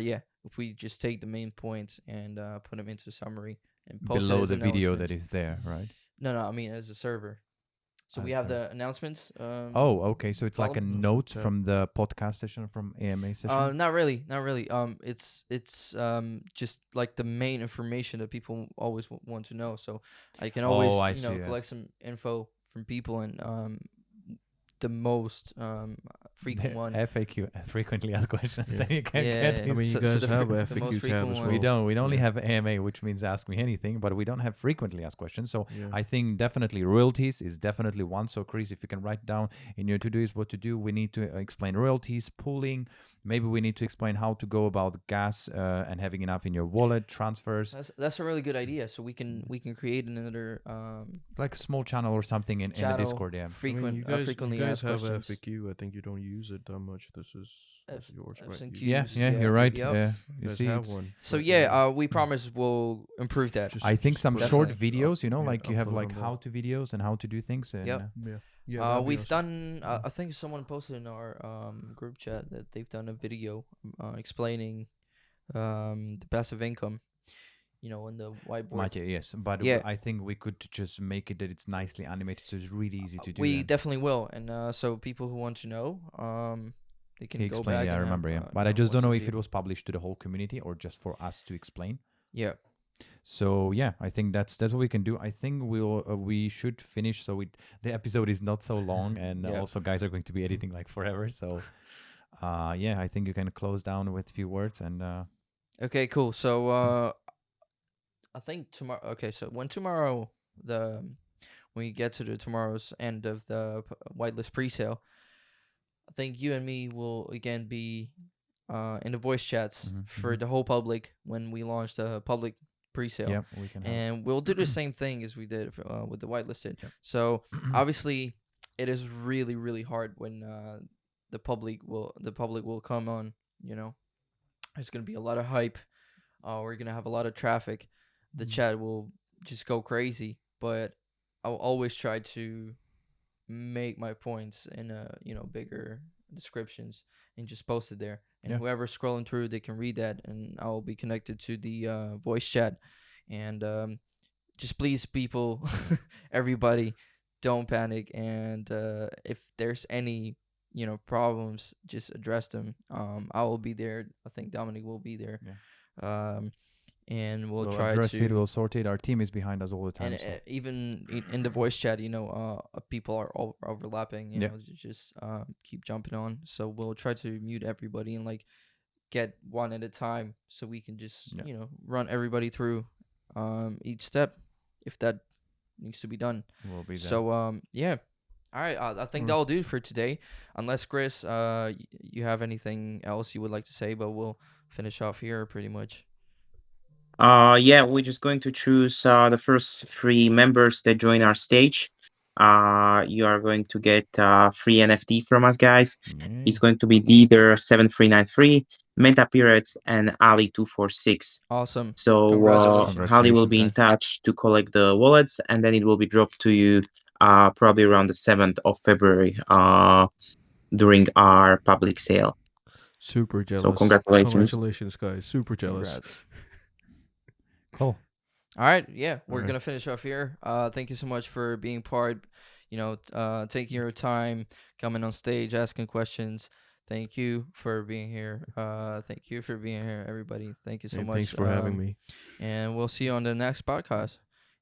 yeah, if we just take the main points and put them into summary and post it Below as the video announcement. that is there, right? No, I mean as a server. So we As have a- the announcements. Oh, okay. So it's like a column. note tab. from the podcast session from AMA session. Not really. It's just like the main information that people always want to know. So I can always I see, yeah. collect some info from people, and the most frequent one. FAQ, frequently asked questions that you can Yeah, get. yeah. I mean, you So guys the have fre- a the most FAQ tab frequent as one. We well. don't. We only Yeah. have AMA, which means ask me anything, but we don't have frequently asked questions. So Yeah. I think definitely royalties is definitely one. So Chris, if you can write down in your to-dos what to do, we need to explain royalties, pooling. Maybe we need to explain how to go about gas and having enough in your wallet, transfers, That's a really good idea. So we can create another like a small channel or something in the channel, Discord. Yeah. frequent you guys, frequently you guys asked have questions. FAQ. I think you don't use it that much. This is yours, right? FAQ. You Yeah, Qs, yeah, yeah, you're right. yep. Yeah, you you guys see, have it's- one. So but, yeah, we promise we'll improve that. just- I think just some put it short up, videos, yeah, like you have upload like on the- how-to videos and how to do things. And, Yep. Yeah, that'd be We've awesome. done. I think someone posted in our group chat that they've done a video explaining the passive income. On the whiteboard. yes, but Yeah. I think we could just make it that it's nicely animated, so it's really easy to do. We that. definitely will, and so people who want to know, they can He go explained, back. yeah, I and remember, have, yeah. But I just watch don't the know if it video. was published to the whole community or just for us to explain. Yeah. So yeah, I think that's what we can do. I think we should finish so the episode is not so long, and Yeah. also guys are going to be editing like forever. So yeah, I think you can close down with a few words and. Okay. Cool. So I think tomorrow. Okay. So when we get to tomorrow's end of the whitelist pre-sale, I think you and me will again be in the voice chats for the whole public when we launch the public pre-sale. Yeah, we can. And we'll do the same thing as we did with the whitelisted. Yep. So obviously, it is really really hard when the public will come on. There's gonna be a lot of hype. We're gonna have a lot of traffic. The chat will just go crazy. But I'll always try to make my points in bigger descriptions and just post it there. And Yeah. whoever's scrolling through, they can read that, and I'll be connected to the voice chat. And just please, people, everybody, don't panic. And if there's any problems, just address them. I will be there. I think Dominic will be there. Yeah. And we'll We'll try address to it. We'll sort it. Our team is behind us all the time. and so. even in the voice chat, people are overlapping. Yeah. Just keep jumping on. So we'll try to mute everybody and get one at a time, so we can just Yeah. run everybody through each step if that needs to be done. We'll be there. So yeah. All right, I think that'll do for today. Unless Chris, you have anything else you would like to say, but we'll finish off here pretty much. Yeah, we're just going to choose the first 3 members that join our stage. You are going to get free NFT from us, guys. It's going to be Deeder7393, Meta Pirates, and Ali246. Awesome. So Congratulations. Ali will be in Congratulations, touch to collect the wallets, and then it will be dropped to you probably around the 7th of February during our public sale. Super jealous. So congratulations. Congratulations, guys. Super jealous. Congrats. Cool. All right, yeah, we're Alright. gonna finish off here. Thank you so much for being part. Taking your time, coming on stage, asking questions. Thank you for being here. Thank you for being here, everybody. Thank you so Hey, much. thanks for having me. And we'll see you on the next podcast.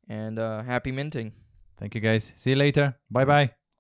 And happy minting. Thank you, guys. See you later. Bye bye.